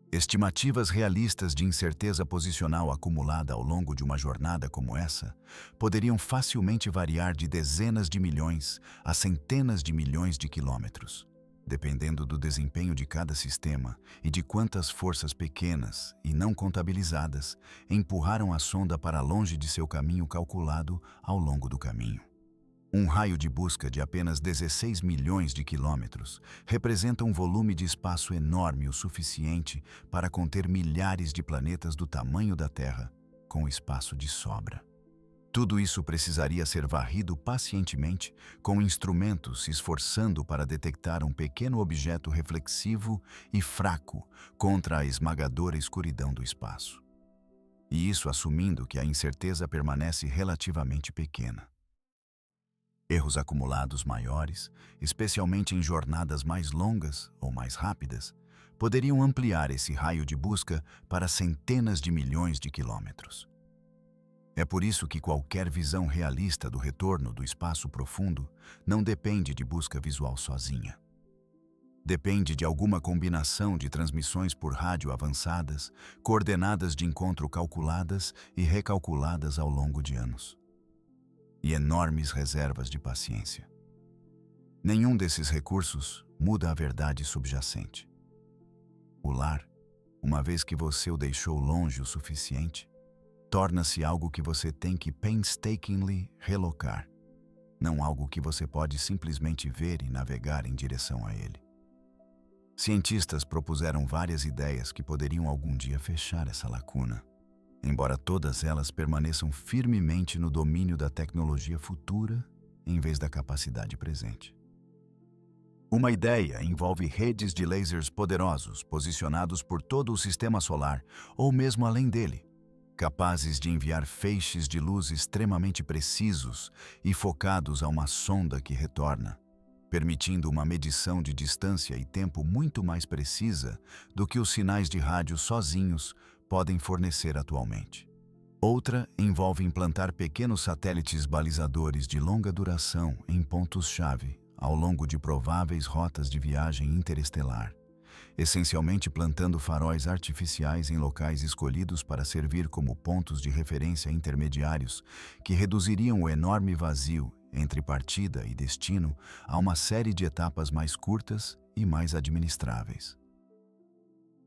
S1: Estimativas realistas de incerteza posicional acumulada ao longo de uma jornada como essa poderiam facilmente variar de dezenas de milhões a centenas de milhões de quilômetros, dependendo do desempenho de cada sistema e de quantas forças pequenas e não contabilizadas empurraram a sonda para longe de seu caminho calculado ao longo do caminho. Um raio de busca de apenas 16 milhões de quilômetros representa um volume de espaço enorme o suficiente para conter milhares de planetas do tamanho da Terra, com espaço de sobra. Tudo isso precisaria ser varrido pacientemente, com instrumentos se esforçando para detectar um pequeno objeto reflexivo e fraco contra a esmagadora escuridão do espaço. E isso assumindo que a incerteza permanece relativamente pequena. Erros acumulados maiores, especialmente em jornadas mais longas ou mais rápidas, poderiam ampliar esse raio de busca para centenas de milhões de quilômetros. É por isso que qualquer visão realista do retorno do espaço profundo não depende de busca visual sozinha. Depende de alguma combinação de transmissões por rádio avançadas, coordenadas de encontro calculadas e recalculadas ao longo de anos. E enormes reservas de paciência. Nenhum desses recursos muda a verdade subjacente. O lar, uma vez que você o deixou longe o suficiente, torna-se algo que você tem que painstakingly relocar, não algo que você pode simplesmente ver e navegar em direção a ele. Cientistas propuseram várias ideias que poderiam algum dia fechar essa lacuna, embora todas elas permaneçam firmemente no domínio da tecnologia futura em vez da capacidade presente. Uma ideia envolve redes de lasers poderosos posicionados por todo o sistema solar ou mesmo além dele, capazes de enviar feixes de luz extremamente precisos e focados a uma sonda que retorna, permitindo uma medição de distância e tempo muito mais precisa do que os sinais de rádio sozinhos podem fornecer atualmente. Outra envolve implantar pequenos satélites balizadores de longa duração em pontos-chave ao longo de prováveis rotas de viagem interestelar, essencialmente plantando faróis artificiais em locais escolhidos para servir como pontos de referência intermediários que reduziriam o enorme vazio entre partida e destino a uma série de etapas mais curtas e mais administráveis.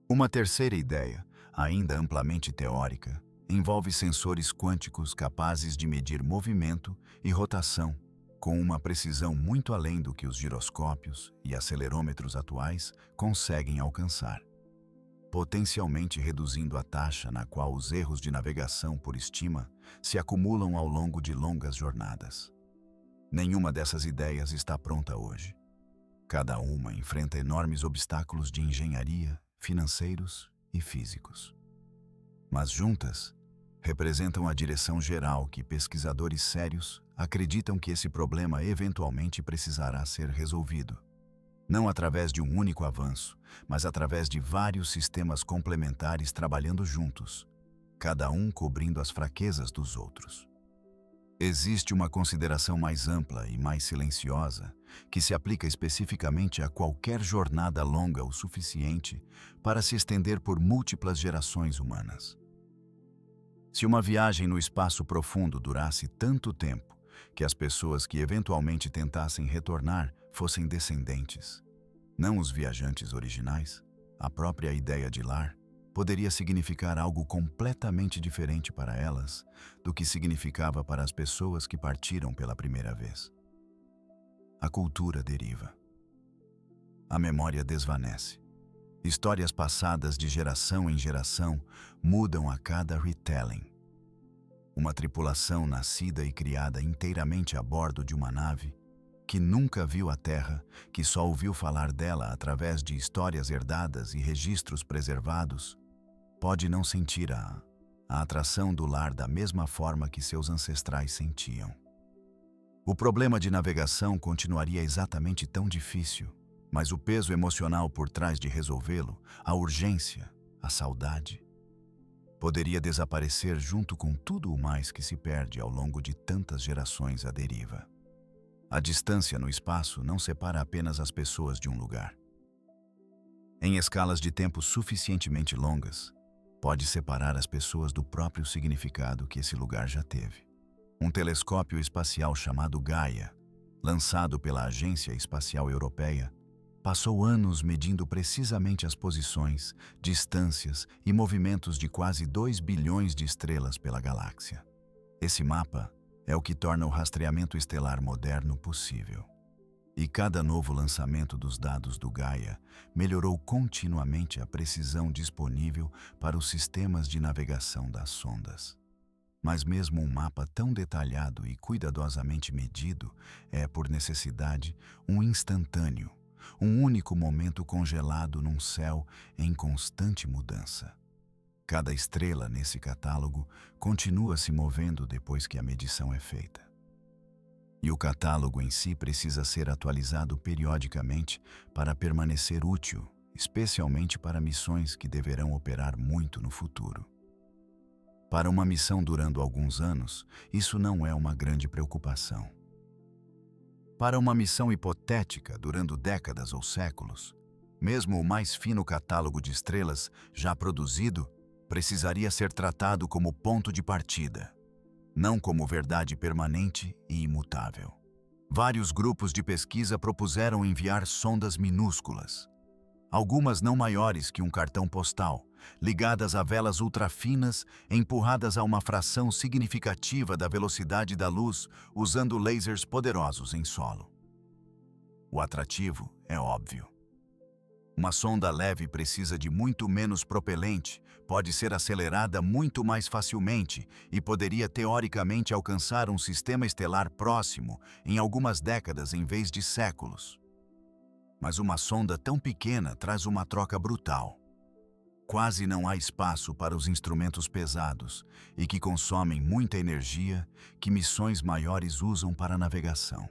S1: Uma terceira ideia, ainda amplamente teórica, envolve sensores quânticos capazes de medir movimento e rotação com uma precisão muito além do que os giroscópios e acelerômetros atuais conseguem alcançar, potencialmente reduzindo a taxa na qual os erros de navegação por estima se acumulam ao longo de longas jornadas. Nenhuma dessas ideias está pronta hoje. Cada uma enfrenta enormes obstáculos de engenharia, financeiros e físicos. mas juntas, representam a direção geral que pesquisadores sérios acreditam que esse problema eventualmente precisará ser resolvido. Não através de um único avanço, mas através de vários sistemas complementares trabalhando juntos, cada um cobrindo as fraquezas dos outros. Existe uma consideração mais ampla e mais silenciosa que se aplica especificamente a qualquer jornada longa o suficiente para se estender por múltiplas gerações humanas. Se uma viagem no espaço profundo durasse tanto tempo que as pessoas que eventualmente tentassem retornar fossem descendentes, não os viajantes originais, a própria ideia de lar poderia significar algo completamente diferente para elas do que significava para as pessoas que partiram pela primeira vez. A cultura deriva. A memória desvanece. Histórias passadas de geração em geração mudam a cada retelling. Uma tripulação nascida e criada inteiramente a bordo de uma nave, que nunca viu a Terra, que só ouviu falar dela através de histórias herdadas e registros preservados, pode não sentir a atração do lar da mesma forma que seus ancestrais sentiam. O problema de navegação continuaria exatamente tão difícil, mas o peso emocional por trás de resolvê-lo, a urgência, a saudade, poderia desaparecer junto com tudo o mais que se perde ao longo de tantas gerações à deriva. A distância no espaço não separa apenas as pessoas de um lugar. Em escalas de tempo suficientemente longas, pode separar as pessoas do próprio significado que esse lugar já teve. Um telescópio espacial chamado Gaia, lançado pela Agência Espacial Europeia, passou anos medindo precisamente as posições, distâncias e movimentos de quase 2 bilhões de estrelas pela galáxia. Esse mapa é o que torna o rastreamento estelar moderno possível. E cada novo lançamento dos dados do Gaia melhorou continuamente a precisão disponível para os sistemas de navegação das sondas. Mas mesmo um mapa tão detalhado e cuidadosamente medido é, por necessidade, um instantâneo, um único momento congelado num céu em constante mudança. Cada estrela nesse catálogo continua se movendo depois que a medição é feita. E o catálogo em si precisa ser atualizado periodicamente para permanecer útil, especialmente para missões que deverão operar muito no futuro. Para uma missão durando alguns anos, isso não é uma grande preocupação. Para uma missão hipotética durando décadas ou séculos, mesmo o mais fino catálogo de estrelas já produzido precisaria ser tratado como ponto de partida, não como verdade permanente e imutável. Vários grupos de pesquisa propuseram enviar sondas minúsculas, algumas não maiores que um cartão postal, ligadas a velas ultrafinas, empurradas a uma fração significativa da velocidade da luz usando lasers poderosos em solo. O atrativo é óbvio. Uma sonda leve precisa de muito menos propelente, pode ser acelerada muito mais facilmente e poderia teoricamente alcançar um sistema estelar próximo em algumas décadas em vez de séculos. Mas uma sonda tão pequena traz uma troca brutal. Quase não há espaço para os instrumentos pesados e que consomem muita energia que missões maiores usam para navegação.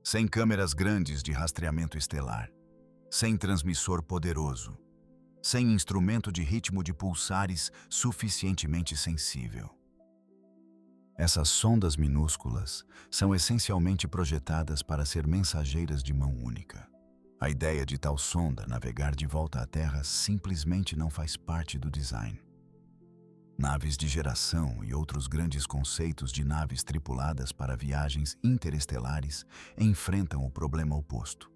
S1: Sem câmeras grandes de rastreamento estelar, sem transmissor poderoso, sem instrumento de ritmo de pulsares suficientemente sensível. Essas sondas minúsculas são essencialmente projetadas para ser mensageiras de mão única. A ideia de tal sonda navegar de volta à Terra simplesmente não faz parte do design. Naves de geração e outros grandes conceitos de naves tripuladas para viagens interestelares enfrentam o problema oposto.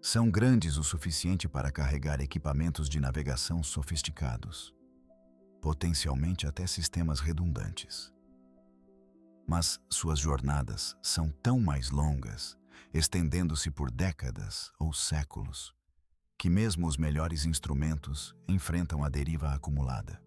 S1: São grandes o suficiente para carregar equipamentos de navegação sofisticados, potencialmente até sistemas redundantes. Mas suas jornadas são tão mais longas, estendendo-se por décadas ou séculos, que mesmo os melhores instrumentos enfrentam a deriva acumulada.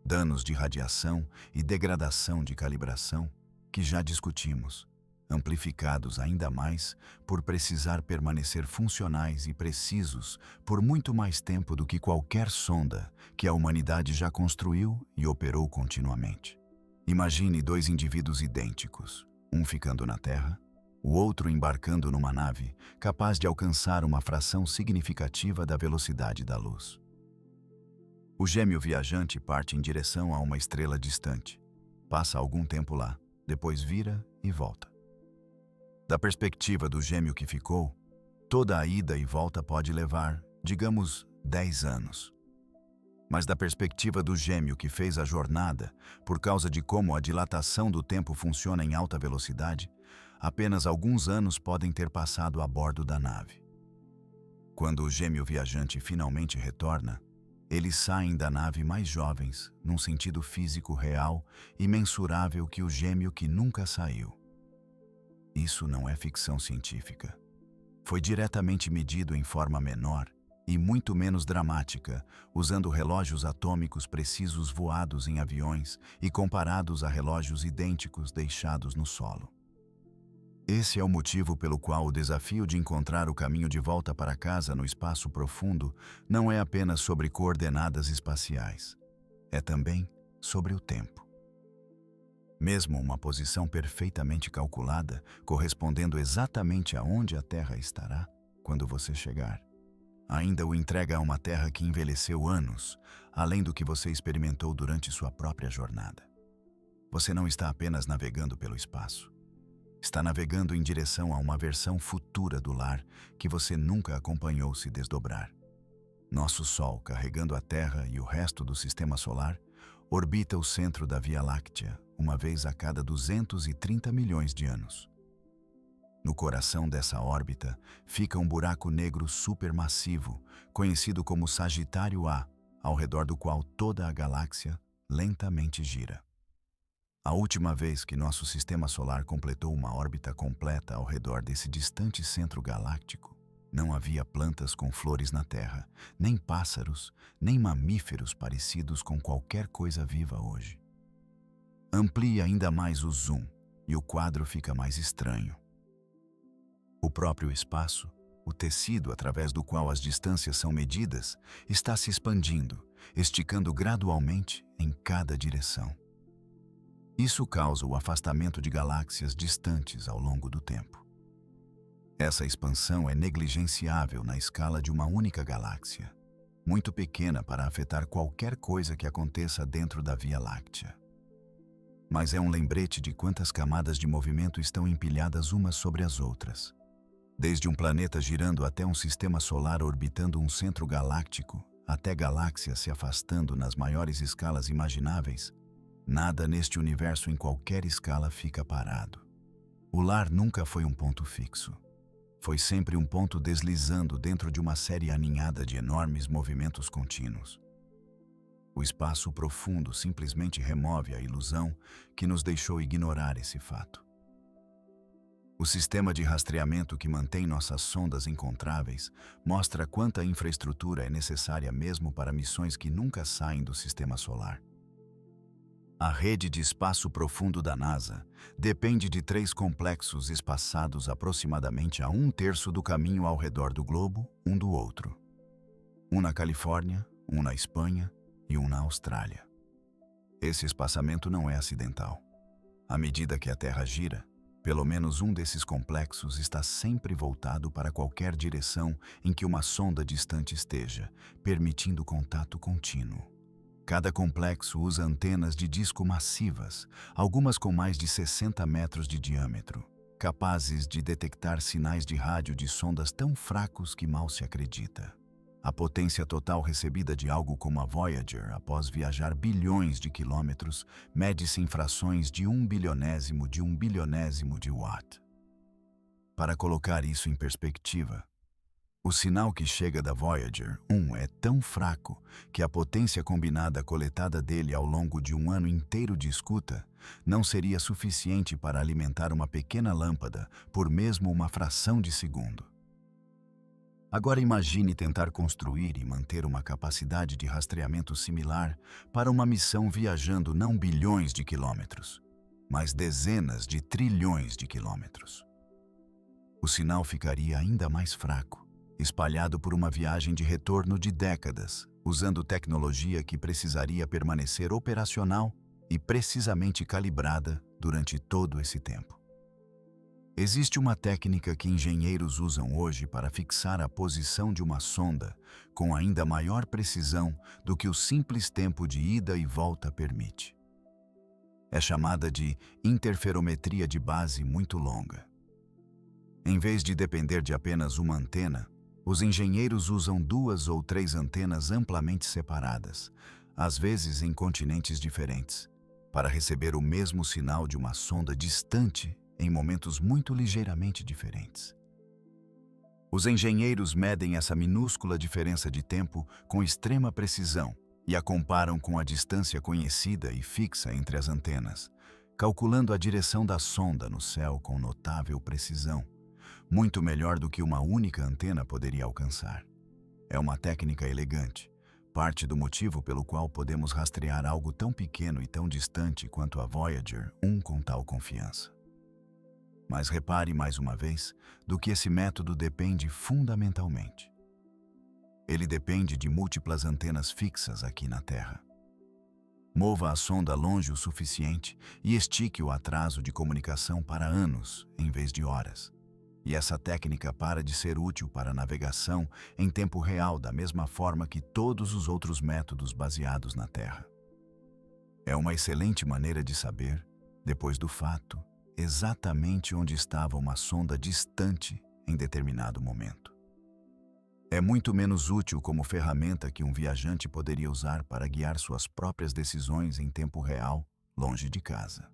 S1: Danos de radiação e degradação de calibração, que já discutimos, amplificados ainda mais por precisar permanecer funcionais e precisos por muito mais tempo do que qualquer sonda que a humanidade já construiu e operou continuamente. Imagine dois indivíduos idênticos, um ficando na Terra, o outro embarcando numa nave capaz de alcançar uma fração significativa da velocidade da luz. O gêmeo viajante parte em direção a uma estrela distante. Passa algum tempo lá, depois vira e volta. Da perspectiva do gêmeo que ficou, toda a ida e volta pode levar, digamos, 10 anos. Mas da perspectiva do gêmeo que fez a jornada, por causa de como a dilatação do tempo funciona em alta velocidade, apenas alguns anos podem ter passado a bordo da nave. Quando o gêmeo viajante finalmente retorna, eles saem da nave mais jovens, num sentido físico real e mensurável que o gêmeo que nunca saiu. Isso não é ficção científica. Foi diretamente medido em forma menor e muito menos dramática, usando relógios atômicos precisos voados em aviões e comparados a relógios idênticos deixados no solo. Esse é o motivo pelo qual o desafio de encontrar o caminho de volta para casa no espaço profundo não é apenas sobre coordenadas espaciais. É também sobre o tempo. Mesmo uma posição perfeitamente calculada, correspondendo exatamente aonde a Terra estará quando você chegar, ainda o entrega a uma Terra que envelheceu anos, além do que você experimentou durante sua própria jornada. Você não está apenas navegando pelo espaço. Está navegando em direção a uma versão futura do lar que você nunca acompanhou se desdobrar. Nosso Sol, carregando a Terra e o resto do Sistema Solar, orbita o centro da Via Láctea uma vez a cada 230 milhões de anos. No coração dessa órbita fica um buraco negro supermassivo, conhecido como Sagitário A, ao redor do qual toda a galáxia lentamente gira. A última vez que nosso Sistema Solar completou uma órbita completa ao redor desse distante centro galáctico, não havia plantas com flores na Terra, nem pássaros, nem mamíferos parecidos com qualquer coisa viva hoje. Amplie ainda mais o zoom e o quadro fica mais estranho. O próprio espaço, o tecido através do qual as distâncias são medidas, está se expandindo, esticando gradualmente em cada direção. Isso causa o afastamento de galáxias distantes ao longo do tempo. Essa expansão é negligenciável na escala de uma única galáxia, muito pequena para afetar qualquer coisa que aconteça dentro da Via Láctea. Mas é um lembrete de quantas camadas de movimento estão empilhadas umas sobre as outras. Desde um planeta girando até um sistema solar orbitando um centro galáctico, até galáxias se afastando nas maiores escalas imagináveis, nada neste universo em qualquer escala fica parado. O lar nunca foi um ponto fixo. Foi sempre um ponto deslizando dentro de uma série aninhada de enormes movimentos contínuos. O espaço profundo simplesmente remove a ilusão que nos deixou ignorar esse fato. O sistema de rastreamento que mantém nossas sondas encontráveis mostra quanta infraestrutura é necessária mesmo para missões que nunca saem do sistema solar. A rede de espaço profundo da NASA depende de 3 complexos espaçados aproximadamente a 1/3 do caminho ao redor do globo, um do outro. Um na Califórnia, um na Espanha e um na Austrália. Esse espaçamento não é acidental. À medida que a Terra gira, pelo menos um desses complexos está sempre voltado para qualquer direção em que uma sonda distante esteja, permitindo contato contínuo. Cada complexo usa antenas de disco massivas, algumas com mais de 60 metros de diâmetro, capazes de detectar sinais de rádio de sondas tão fracos que mal se acredita. A potência total recebida de algo como a Voyager após viajar bilhões de quilômetros mede-se em frações de 1/bilionésimo de 1/bilionésimo de watt. Para colocar isso em perspectiva, o sinal que chega da Voyager 1 é tão fraco que a potência combinada coletada dele ao longo de um ano inteiro de escuta não seria suficiente para alimentar uma pequena lâmpada por mesmo uma fração de segundo. Agora imagine tentar construir e manter uma capacidade de rastreamento similar para uma missão viajando não bilhões de quilômetros. mas dezenas de trilhões de quilômetros. O sinal ficaria ainda mais fraco, espalhado por uma viagem de retorno de décadas, usando tecnologia que precisaria permanecer operacional e precisamente calibrada durante todo esse tempo. Existe uma técnica que engenheiros usam hoje para fixar a posição de uma sonda com ainda maior precisão do que o simples tempo de ida e volta permite. É chamada de interferometria de base muito longa. Em vez de depender de apenas uma antena, os engenheiros usam 2 ou 3 antenas amplamente separadas, às vezes em continentes diferentes, para receber o mesmo sinal de uma sonda distante em momentos muito ligeiramente diferentes. Os engenheiros medem essa minúscula diferença de tempo com extrema precisão e a comparam com a distância conhecida e fixa entre as antenas, calculando a direção da sonda no céu com notável precisão, muito melhor do que uma única antena poderia alcançar. É uma técnica elegante, parte do motivo pelo qual podemos rastrear algo tão pequeno e tão distante quanto a Voyager 1 com tal confiança. Mas repare mais uma vez do que esse método depende fundamentalmente. Ele depende de múltiplas antenas fixas aqui na Terra. Mova a sonda longe o suficiente e estique o atraso de comunicação para anos, em vez de horas. E essa técnica para de ser útil para a navegação em tempo real da mesma forma que todos os outros métodos baseados na Terra. É uma excelente maneira de saber, depois do fato, exatamente onde estava uma sonda distante em determinado momento. É muito menos útil como ferramenta que um viajante poderia usar para guiar suas próprias decisões em tempo real, longe de casa.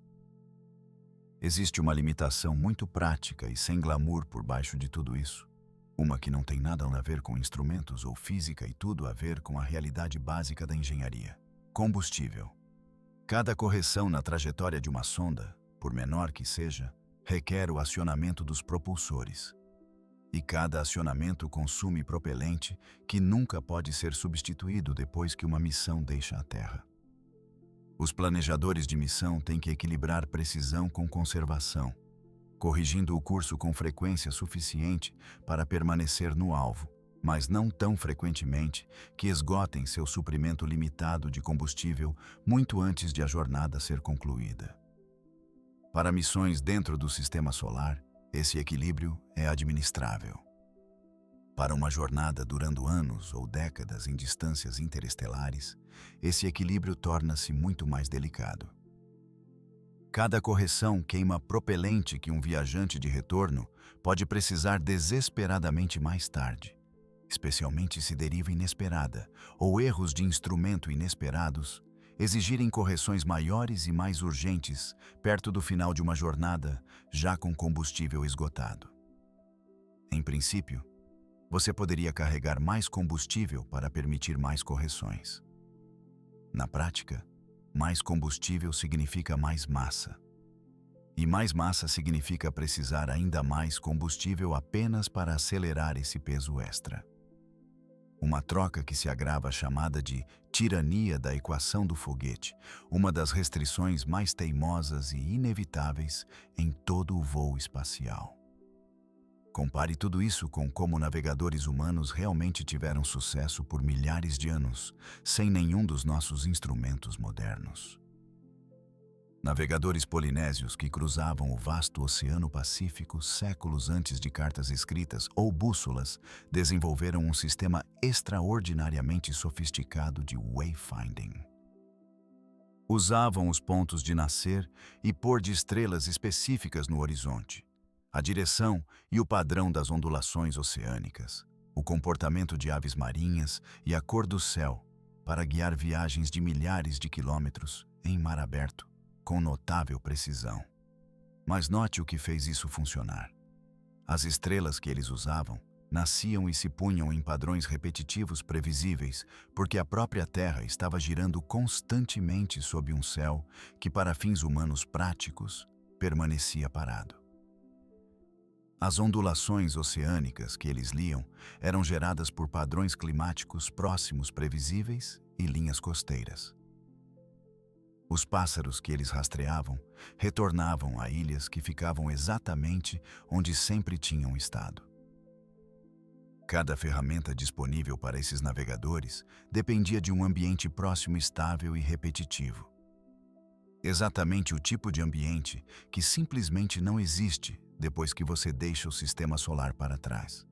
S1: Existe uma limitação muito prática e sem glamour por baixo de tudo isso. Uma que não tem nada a ver com instrumentos ou física e tudo a ver com a realidade básica da engenharia. Combustível. Cada correção na trajetória de uma sonda, por menor que seja, requer o acionamento dos propulsores. E cada acionamento consome propelente que nunca pode ser substituído depois que uma missão deixa a Terra. Os planejadores de missão têm que equilibrar precisão com conservação, corrigindo o curso com frequência suficiente para permanecer no alvo, mas não tão frequentemente que esgotem seu suprimento limitado de combustível muito antes de a jornada ser concluída. Para missões dentro do sistema solar, esse equilíbrio é administrável. Para uma jornada durando anos ou décadas em distâncias interestelares, esse equilíbrio torna-se muito mais delicado. Cada correção queima propelente que um viajante de retorno pode precisar desesperadamente mais tarde, especialmente se deriva inesperada ou erros de instrumento inesperados exigirem correções maiores e mais urgentes perto do final de uma jornada já com combustível esgotado. Em princípio, você poderia carregar mais combustível para permitir mais correções. Na prática, mais combustível significa mais massa. E mais massa significa precisar ainda mais combustível apenas para acelerar esse peso extra. Uma troca que se agrava chamada de tirania da equação do foguete, uma das restrições mais teimosas e inevitáveis em todo o voo espacial. Compare tudo isso com como navegadores humanos realmente tiveram sucesso por milhares de anos, sem nenhum dos nossos instrumentos modernos. Navegadores polinésios que cruzavam o vasto Oceano Pacífico séculos antes de cartas escritas ou bússolas desenvolveram um sistema extraordinariamente sofisticado de wayfinding. Usavam os pontos de nascer e pôr de estrelas específicas no horizonte, a direção e o padrão das ondulações oceânicas, o comportamento de aves marinhas e a cor do céu para guiar viagens de milhares de quilômetros em mar aberto, com notável precisão. Mas note o que fez isso funcionar. As estrelas que eles usavam nasciam e se punham em padrões repetitivos previsíveis, porque a própria Terra estava girando constantemente sob um céu que, para fins humanos práticos, permanecia parado. As ondulações oceânicas que eles liam eram geradas por padrões climáticos próximos previsíveis e linhas costeiras. Os pássaros que eles rastreavam retornavam a ilhas que ficavam exatamente onde sempre tinham estado. Cada ferramenta disponível para esses navegadores dependia de um ambiente próximo estável e repetitivo. Exatamente o tipo de ambiente que simplesmente não existe depois que você deixa o sistema solar para trás.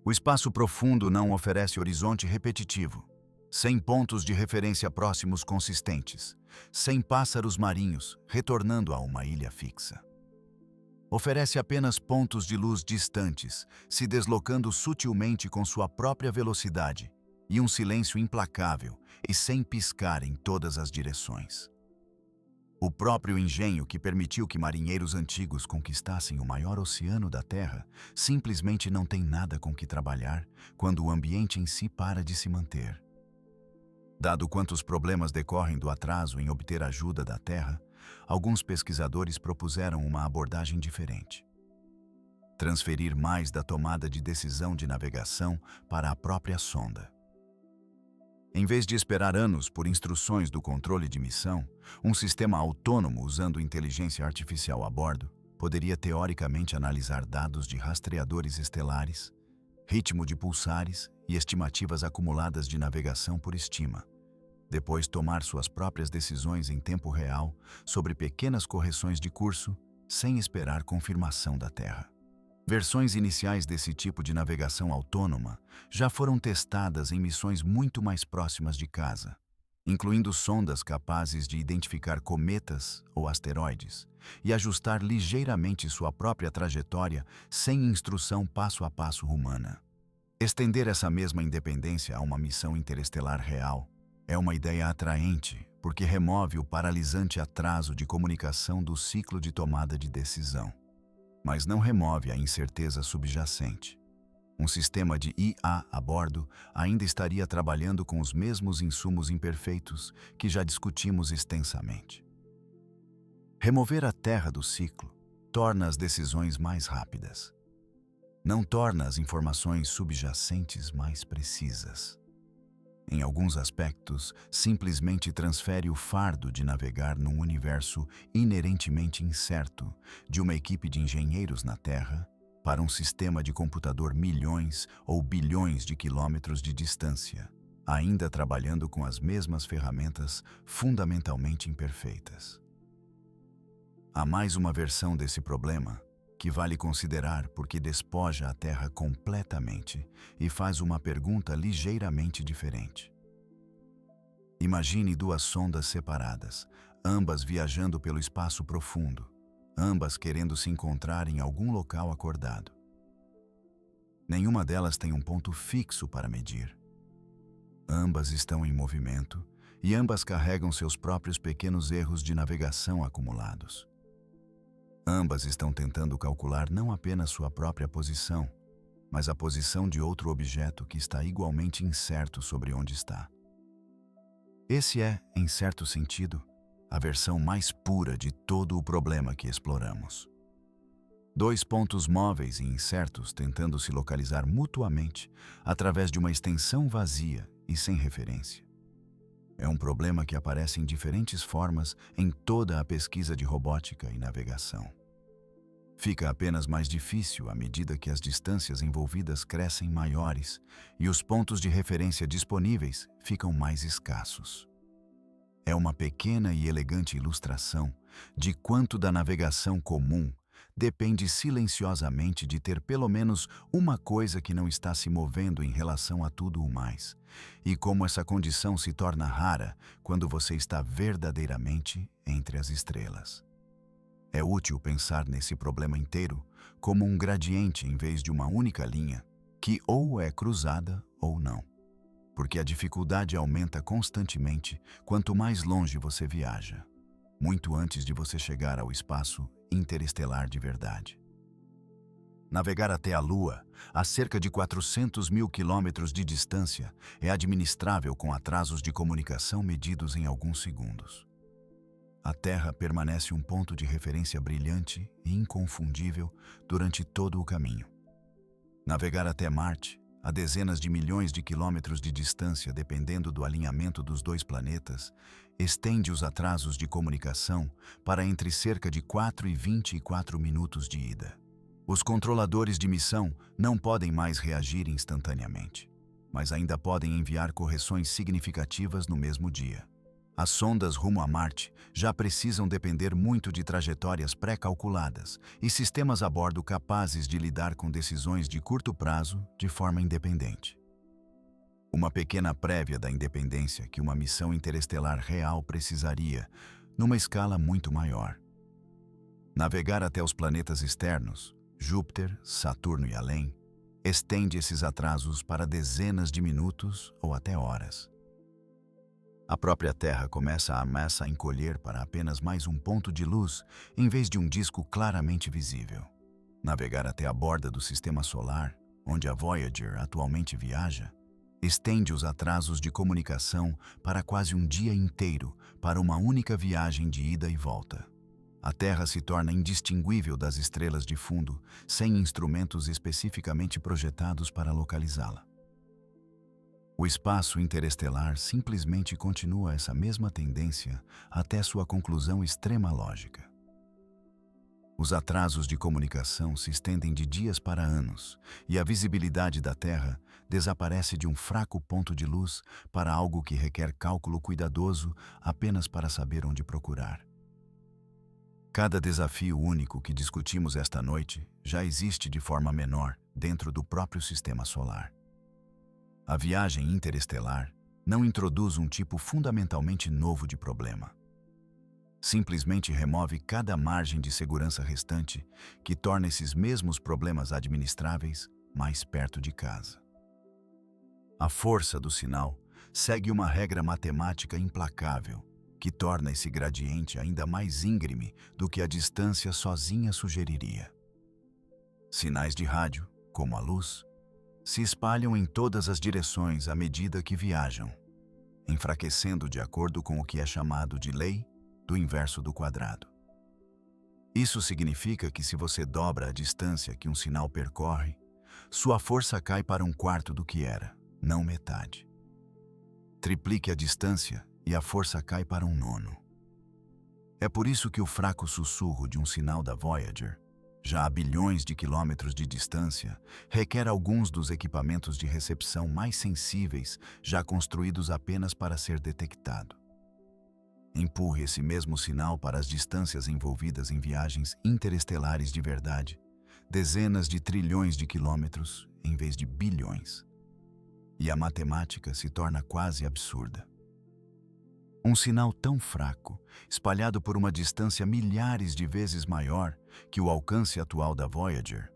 S1: O espaço profundo não oferece horizonte repetitivo, sem pontos de referência próximos consistentes, sem pássaros marinhos retornando a uma ilha fixa. Oferece apenas pontos de luz distantes, se deslocando sutilmente com sua própria velocidade, e um silêncio implacável e sem piscar em todas as direções. O próprio engenho que permitiu que marinheiros antigos conquistassem o maior oceano da Terra simplesmente não tem nada com que trabalhar quando o ambiente em si para de se manter. Dado quantos problemas decorrem do atraso em obter ajuda da Terra, alguns pesquisadores propuseram uma abordagem diferente. Transferir mais da tomada de decisão de navegação para a própria sonda. Em vez de esperar anos por instruções do controle de missão, um sistema autônomo usando inteligência artificial a bordo poderia teoricamente analisar dados de rastreadores estelares, ritmo de pulsares e estimativas acumuladas de navegação por estima. Depois tomar suas próprias decisões em tempo real sobre pequenas correções de curso, sem esperar confirmação da Terra. Versões iniciais desse tipo de navegação autônoma já foram testadas em missões muito mais próximas de casa, incluindo sondas capazes de identificar cometas ou asteroides e ajustar ligeiramente sua própria trajetória sem instrução passo a passo humana. Estender essa mesma independência a uma missão interestelar real é uma ideia atraente porque remove o paralisante atraso de comunicação do ciclo de tomada de decisão, mas não remove a incerteza subjacente. Um sistema de IA a bordo ainda estaria trabalhando com os mesmos insumos imperfeitos que já discutimos extensamente. Remover a Terra do ciclo torna as decisões mais rápidas. Não torna as informações subjacentes mais precisas. Em alguns aspectos, simplesmente transfere o fardo de navegar num universo inerentemente incerto de uma equipe de engenheiros na Terra para um sistema de computador milhões ou bilhões de quilômetros de distância, ainda trabalhando com as mesmas ferramentas fundamentalmente imperfeitas. Há mais uma versão desse problema que vale considerar porque despoja a Terra completamente e faz uma pergunta ligeiramente diferente. Imagine duas sondas separadas, ambas viajando pelo espaço profundo, ambas querendo se encontrar em algum local acordado. Nenhuma delas tem um ponto fixo para medir. Ambas estão em movimento e ambas carregam seus próprios pequenos erros de navegação acumulados. Ambas estão tentando calcular não apenas sua própria posição, mas a posição de outro objeto que está igualmente incerto sobre onde está. Esse é, em certo sentido, a versão mais pura de todo o problema que exploramos. Dois pontos móveis e incertos tentando se localizar mutuamente através de uma extensão vazia e sem referência. É um problema que aparece em diferentes formas em toda a pesquisa de robótica e navegação. Fica apenas mais difícil à medida que as distâncias envolvidas crescem maiores e os pontos de referência disponíveis ficam mais escassos. É uma pequena e elegante ilustração de quanto da navegação comum depende silenciosamente de ter pelo menos uma coisa que não está se movendo em relação a tudo o mais, e como essa condição se torna rara quando você está verdadeiramente entre as estrelas. É útil pensar nesse problema inteiro como um gradiente em vez de uma única linha, que ou é cruzada ou não, porque a dificuldade aumenta constantemente quanto mais longe você viaja, muito antes de você chegar ao espaço interestelar de verdade. Navegar até a Lua, a cerca de 400 mil quilômetros de distância, é administrável com atrasos de comunicação medidos em alguns segundos. A Terra permanece um ponto de referência brilhante e inconfundível durante todo o caminho. Navegar até Marte, a dezenas de milhões de quilômetros de distância dependendo do alinhamento dos dois planetas, estende os atrasos de comunicação para entre cerca de 4 e 24 minutos de ida. Os controladores de missão não podem mais reagir instantaneamente, mas ainda podem enviar correções significativas no mesmo dia. As sondas rumo a Marte já precisam depender muito de trajetórias pré-calculadas e sistemas a bordo capazes de lidar com decisões de curto prazo de forma independente. Uma pequena prévia da independência que uma missão interestelar real precisaria, numa escala muito maior. Navegar até os planetas externos, Júpiter, Saturno e além, estende esses atrasos para dezenas de minutos ou até horas. A própria Terra começa a massa a encolher para apenas mais um ponto de luz em vez de um disco claramente visível. Navegar até a borda do Sistema Solar, onde a Voyager atualmente viaja, estende os atrasos de comunicação para quase um dia inteiro para uma única viagem de ida e volta. A Terra se torna indistinguível das estrelas de fundo, sem instrumentos especificamente projetados para localizá-la. O espaço interestelar simplesmente continua essa mesma tendência até sua conclusão extrema lógica. Os atrasos de comunicação se estendem de dias para anos, e a visibilidade da Terra desaparece de um fraco ponto de luz para algo que requer cálculo cuidadoso apenas para saber onde procurar. Cada desafio único que discutimos esta noite já existe de forma menor dentro do próprio Sistema Solar. A viagem interestelar não introduz um tipo fundamentalmente novo de problema. Simplesmente remove cada margem de segurança restante que torna esses mesmos problemas administráveis mais perto de casa. A força do sinal segue uma regra matemática implacável que torna esse gradiente ainda mais íngreme do que a distância sozinha sugeriria. Sinais de rádio, como a luz, se espalham em todas as direções à medida que viajam, enfraquecendo de acordo com o que é chamado de lei do inverso do quadrado. Isso significa que se você dobra a distância que um sinal percorre, sua força cai para um quarto do que era, não metade. Triplique a distância e a força cai para um nono. É por isso que o fraco sussurro de um sinal da Voyager, já a bilhões de quilômetros de distância, requer alguns dos equipamentos de recepção mais sensíveis já construídos apenas para ser detectado. Empurre esse mesmo sinal para as distâncias envolvidas em viagens interestelares de verdade, dezenas de trilhões de quilômetros em vez de bilhões. E a matemática se torna quase absurda. Um sinal tão fraco, espalhado por uma distância milhares de vezes maior que o alcance atual da Voyager,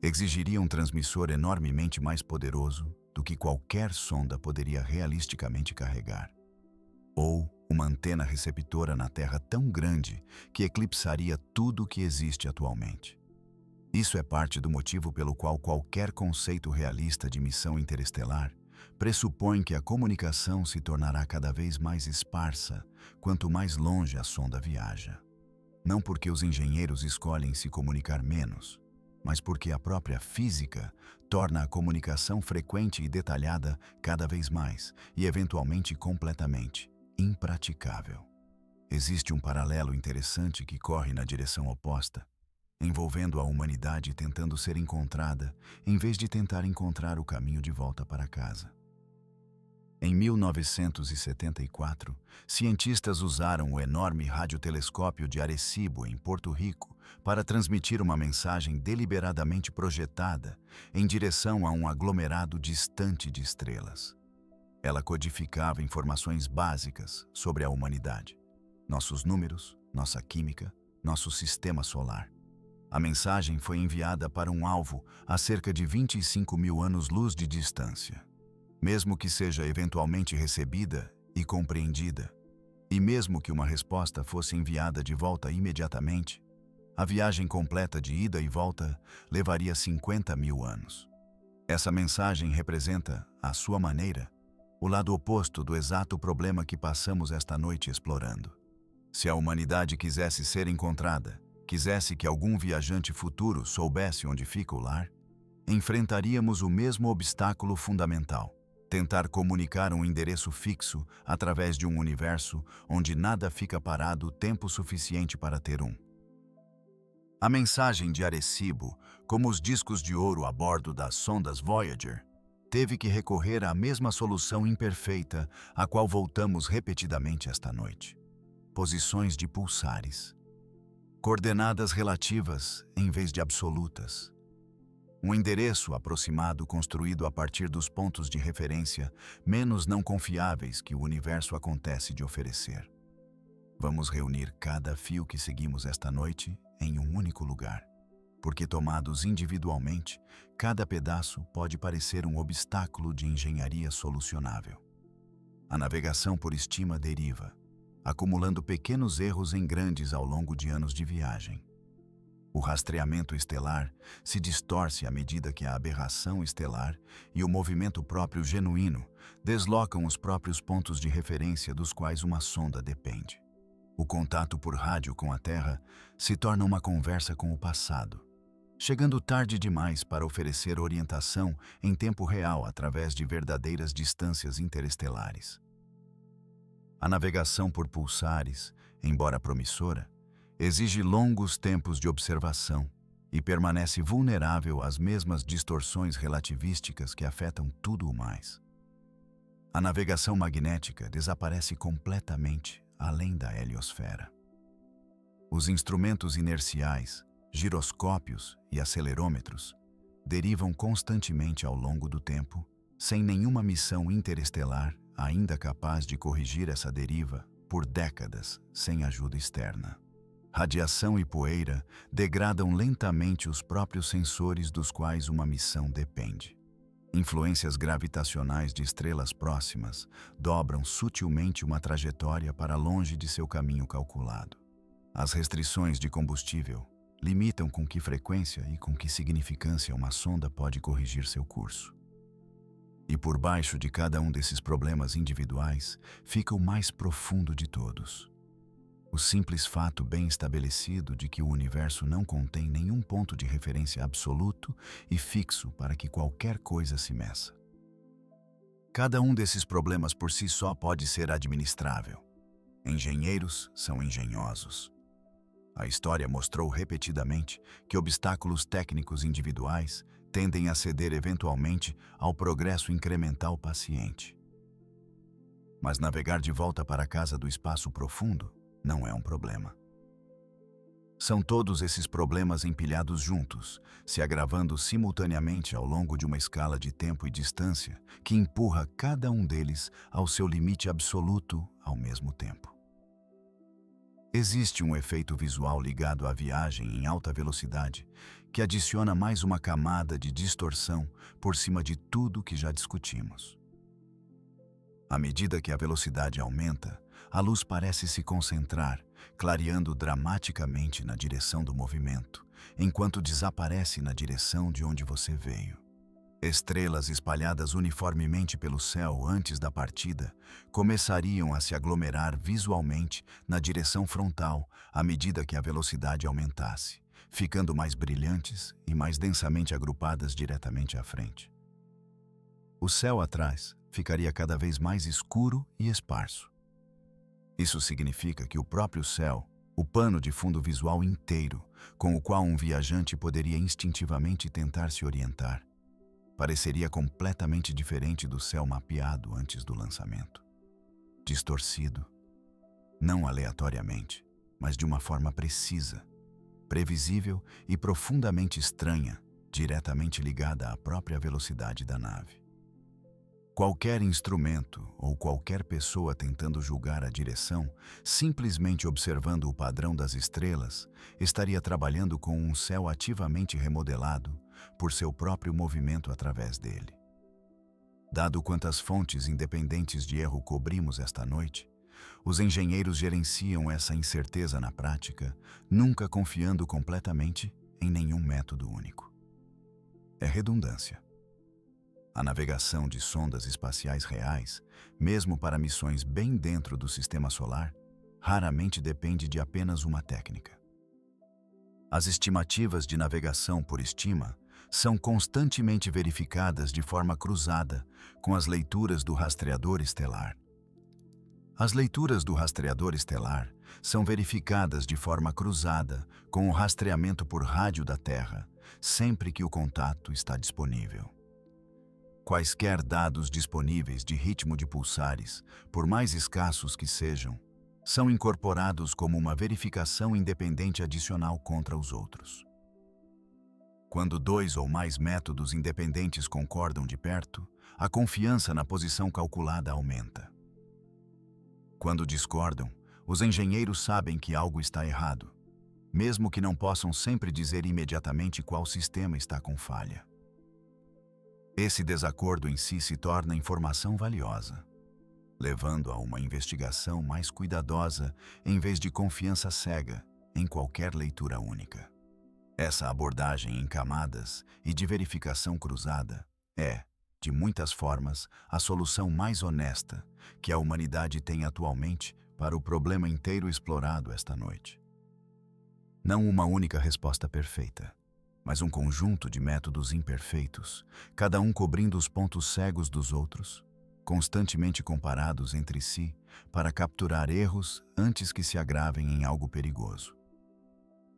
S1: exigiria um transmissor enormemente mais poderoso do que qualquer sonda poderia realisticamente carregar. Ou uma antena receptora na Terra tão grande que eclipsaria tudo o que existe atualmente. Isso é parte do motivo pelo qual qualquer conceito realista de missão interestelar pressupõe que a comunicação se tornará cada vez mais esparsa quanto mais longe a sonda viaja. Não porque os engenheiros escolhem se comunicar menos, mas porque a própria física torna a comunicação frequente e detalhada cada vez mais e, eventualmente, completamente impraticável. Existe um paralelo interessante que corre na direção oposta, envolvendo a humanidade tentando ser encontrada em vez de tentar encontrar o caminho de volta para casa. Em 1974, cientistas usaram o enorme radiotelescópio de Arecibo, em Porto Rico, para transmitir uma mensagem deliberadamente projetada em direção a um aglomerado distante de estrelas. Ela codificava informações básicas sobre a humanidade, nossos números, nossa química, nosso sistema solar. A mensagem foi enviada para um alvo a cerca de 25 mil anos-luz de distância. Mesmo que seja eventualmente recebida e compreendida, e mesmo que uma resposta fosse enviada de volta imediatamente, a viagem completa de ida e volta levaria 50 mil anos. Essa mensagem representa, à sua maneira, o lado oposto do exato problema que passamos esta noite explorando. Se a humanidade quisesse ser encontrada, quisesse que algum viajante futuro soubesse onde fica o lar, enfrentaríamos o mesmo obstáculo fundamental: tentar comunicar um endereço fixo através de um universo onde nada fica parado tempo suficiente para ter um. A mensagem de Arecibo, como os discos de ouro a bordo das sondas Voyager, teve que recorrer à mesma solução imperfeita a qual voltamos repetidamente esta noite: posições de pulsares. Coordenadas relativas em vez de absolutas. Um endereço aproximado construído a partir dos pontos de referência menos não confiáveis que o universo acontece de oferecer. Vamos reunir cada fio que seguimos esta noite em um único lugar, porque tomados individualmente, cada pedaço pode parecer um obstáculo de engenharia solucionável. A navegação por estima deriva, acumulando pequenos erros em grandes ao longo de anos de viagem. O rastreamento estelar se distorce à medida que a aberração estelar e o movimento próprio genuíno deslocam os próprios pontos de referência dos quais uma sonda depende. O contato por rádio com a Terra se torna uma conversa com o passado, chegando tarde demais para oferecer orientação em tempo real através de verdadeiras distâncias interestelares. A navegação por pulsares, embora promissora, exige longos tempos de observação e permanece vulnerável às mesmas distorções relativísticas que afetam tudo o mais. A navegação magnética desaparece completamente além da heliosfera. Os instrumentos inerciais, giroscópios e acelerômetros derivam constantemente ao longo do tempo, sem nenhuma missão interestelar ainda capaz de corrigir essa deriva por décadas sem ajuda externa. Radiação e poeira degradam lentamente os próprios sensores dos quais uma missão depende. Influências gravitacionais de estrelas próximas dobram sutilmente uma trajetória para longe de seu caminho calculado. As restrições de combustível limitam com que frequência e com que significância uma sonda pode corrigir seu curso. E por baixo de cada um desses problemas individuais fica o mais profundo de todos: o simples fato bem estabelecido de que o universo não contém nenhum ponto de referência absoluto e fixo para que qualquer coisa se meça. Cada um desses problemas por si só pode ser administrável. Engenheiros são engenhosos. A história mostrou repetidamente que obstáculos técnicos individuais tendem a ceder eventualmente ao progresso incremental paciente. Mas navegar de volta para casa do espaço profundo não é um problema. São todos esses problemas empilhados juntos, se agravando simultaneamente ao longo de uma escala de tempo e distância que empurra cada um deles ao seu limite absoluto ao mesmo tempo. Existe um efeito visual ligado à viagem em alta velocidade que adiciona mais uma camada de distorção por cima de tudo que já discutimos. À medida que a velocidade aumenta, a luz parece se concentrar, clareando dramaticamente na direção do movimento, enquanto desaparece na direção de onde você veio. Estrelas espalhadas uniformemente pelo céu antes da partida começariam a se aglomerar visualmente na direção frontal à medida que a velocidade aumentasse, ficando mais brilhantes e mais densamente agrupadas diretamente à frente. O céu atrás ficaria cada vez mais escuro e esparso. Isso significa que o próprio céu, o pano de fundo visual inteiro, com o qual um viajante poderia instintivamente tentar se orientar, pareceria completamente diferente do céu mapeado antes do lançamento. Distorcido, não aleatoriamente, mas de uma forma precisa, previsível e profundamente estranha, diretamente ligada à própria velocidade da nave. Qualquer instrumento ou qualquer pessoa tentando julgar a direção, simplesmente observando o padrão das estrelas, estaria trabalhando com um céu ativamente remodelado por seu próprio movimento através dele. Dado quantas fontes independentes de erro cobrimos esta noite, os engenheiros gerenciam essa incerteza na prática, nunca confiando completamente em nenhum método único. É redundância. A navegação de sondas espaciais reais, mesmo para missões bem dentro do sistema solar, raramente depende de apenas uma técnica. As estimativas de navegação por estima são constantemente verificadas de forma cruzada com as leituras do rastreador estelar. As leituras do rastreador estelar são verificadas de forma cruzada com o rastreamento por rádio da Terra, sempre que o contato está disponível. Quaisquer dados disponíveis de ritmo de pulsares, por mais escassos que sejam, são incorporados como uma verificação independente adicional contra os outros. Quando dois ou mais métodos independentes concordam de perto, a confiança na posição calculada aumenta. Quando discordam, os engenheiros sabem que algo está errado, mesmo que não possam sempre dizer imediatamente qual sistema está com falha. Esse desacordo em si se torna informação valiosa, levando a uma investigação mais cuidadosa em vez de confiança cega em qualquer leitura única. Essa abordagem em camadas e de verificação cruzada é, de muitas formas, a solução mais honesta que a humanidade tem atualmente para o problema inteiro explorado esta noite. Não uma única resposta perfeita, mas um conjunto de métodos imperfeitos, cada um cobrindo os pontos cegos dos outros, constantemente comparados entre si para capturar erros antes que se agravem em algo perigoso.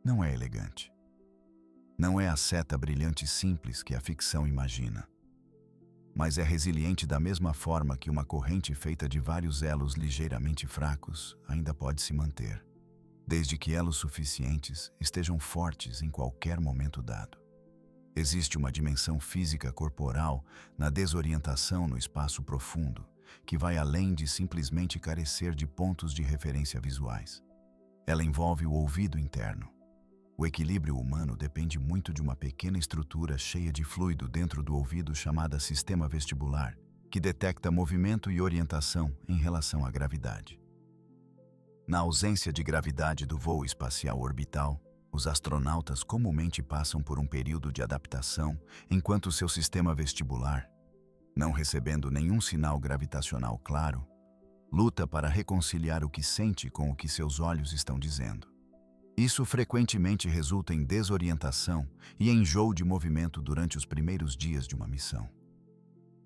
S1: Não é elegante. Não é a seta brilhante simples que a ficção imagina, mas é resiliente da mesma forma que uma corrente feita de vários elos ligeiramente fracos ainda pode se manter, desde que elos suficientes estejam fortes em qualquer momento dado. Existe uma dimensão física corporal na desorientação no espaço profundo, que vai além de simplesmente carecer de pontos de referência visuais. Ela envolve o ouvido interno. O equilíbrio humano depende muito de uma pequena estrutura cheia de fluido dentro do ouvido chamada sistema vestibular, que detecta movimento e orientação em relação à gravidade. Na ausência de gravidade do voo espacial orbital, os astronautas comumente passam por um período de adaptação enquanto seu sistema vestibular, não recebendo nenhum sinal gravitacional claro, luta para reconciliar o que sente com o que seus olhos estão dizendo. Isso frequentemente resulta em desorientação e enjoo de movimento durante os primeiros dias de uma missão.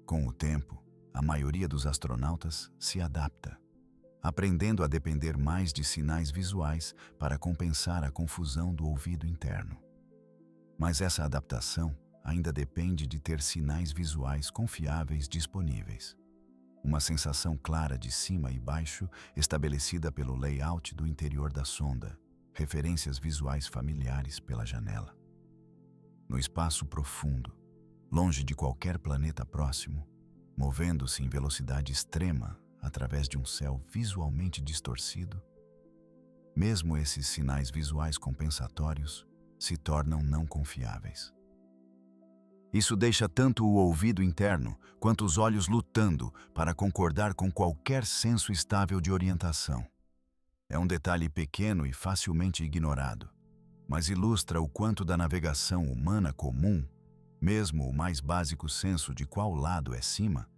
S1: Com o tempo, a maioria dos astronautas se adapta, aprendendo a depender mais de sinais visuais para compensar a confusão do ouvido interno. Mas essa adaptação ainda depende de ter sinais visuais confiáveis disponíveis. Uma sensação clara de cima e baixo estabelecida pelo layout do interior da sonda, referências visuais familiares pela janela. No espaço profundo, longe de qualquer planeta próximo, movendo-se em velocidade extrema através de um céu visualmente distorcido, mesmo esses sinais visuais compensatórios se tornam não confiáveis. Isso deixa tanto o ouvido interno quanto os olhos lutando para concordar com qualquer senso estável de orientação. É um detalhe pequeno e facilmente ignorado, mas ilustra o quanto da navegação humana comum, mesmo o mais básico senso de qual lado é cima,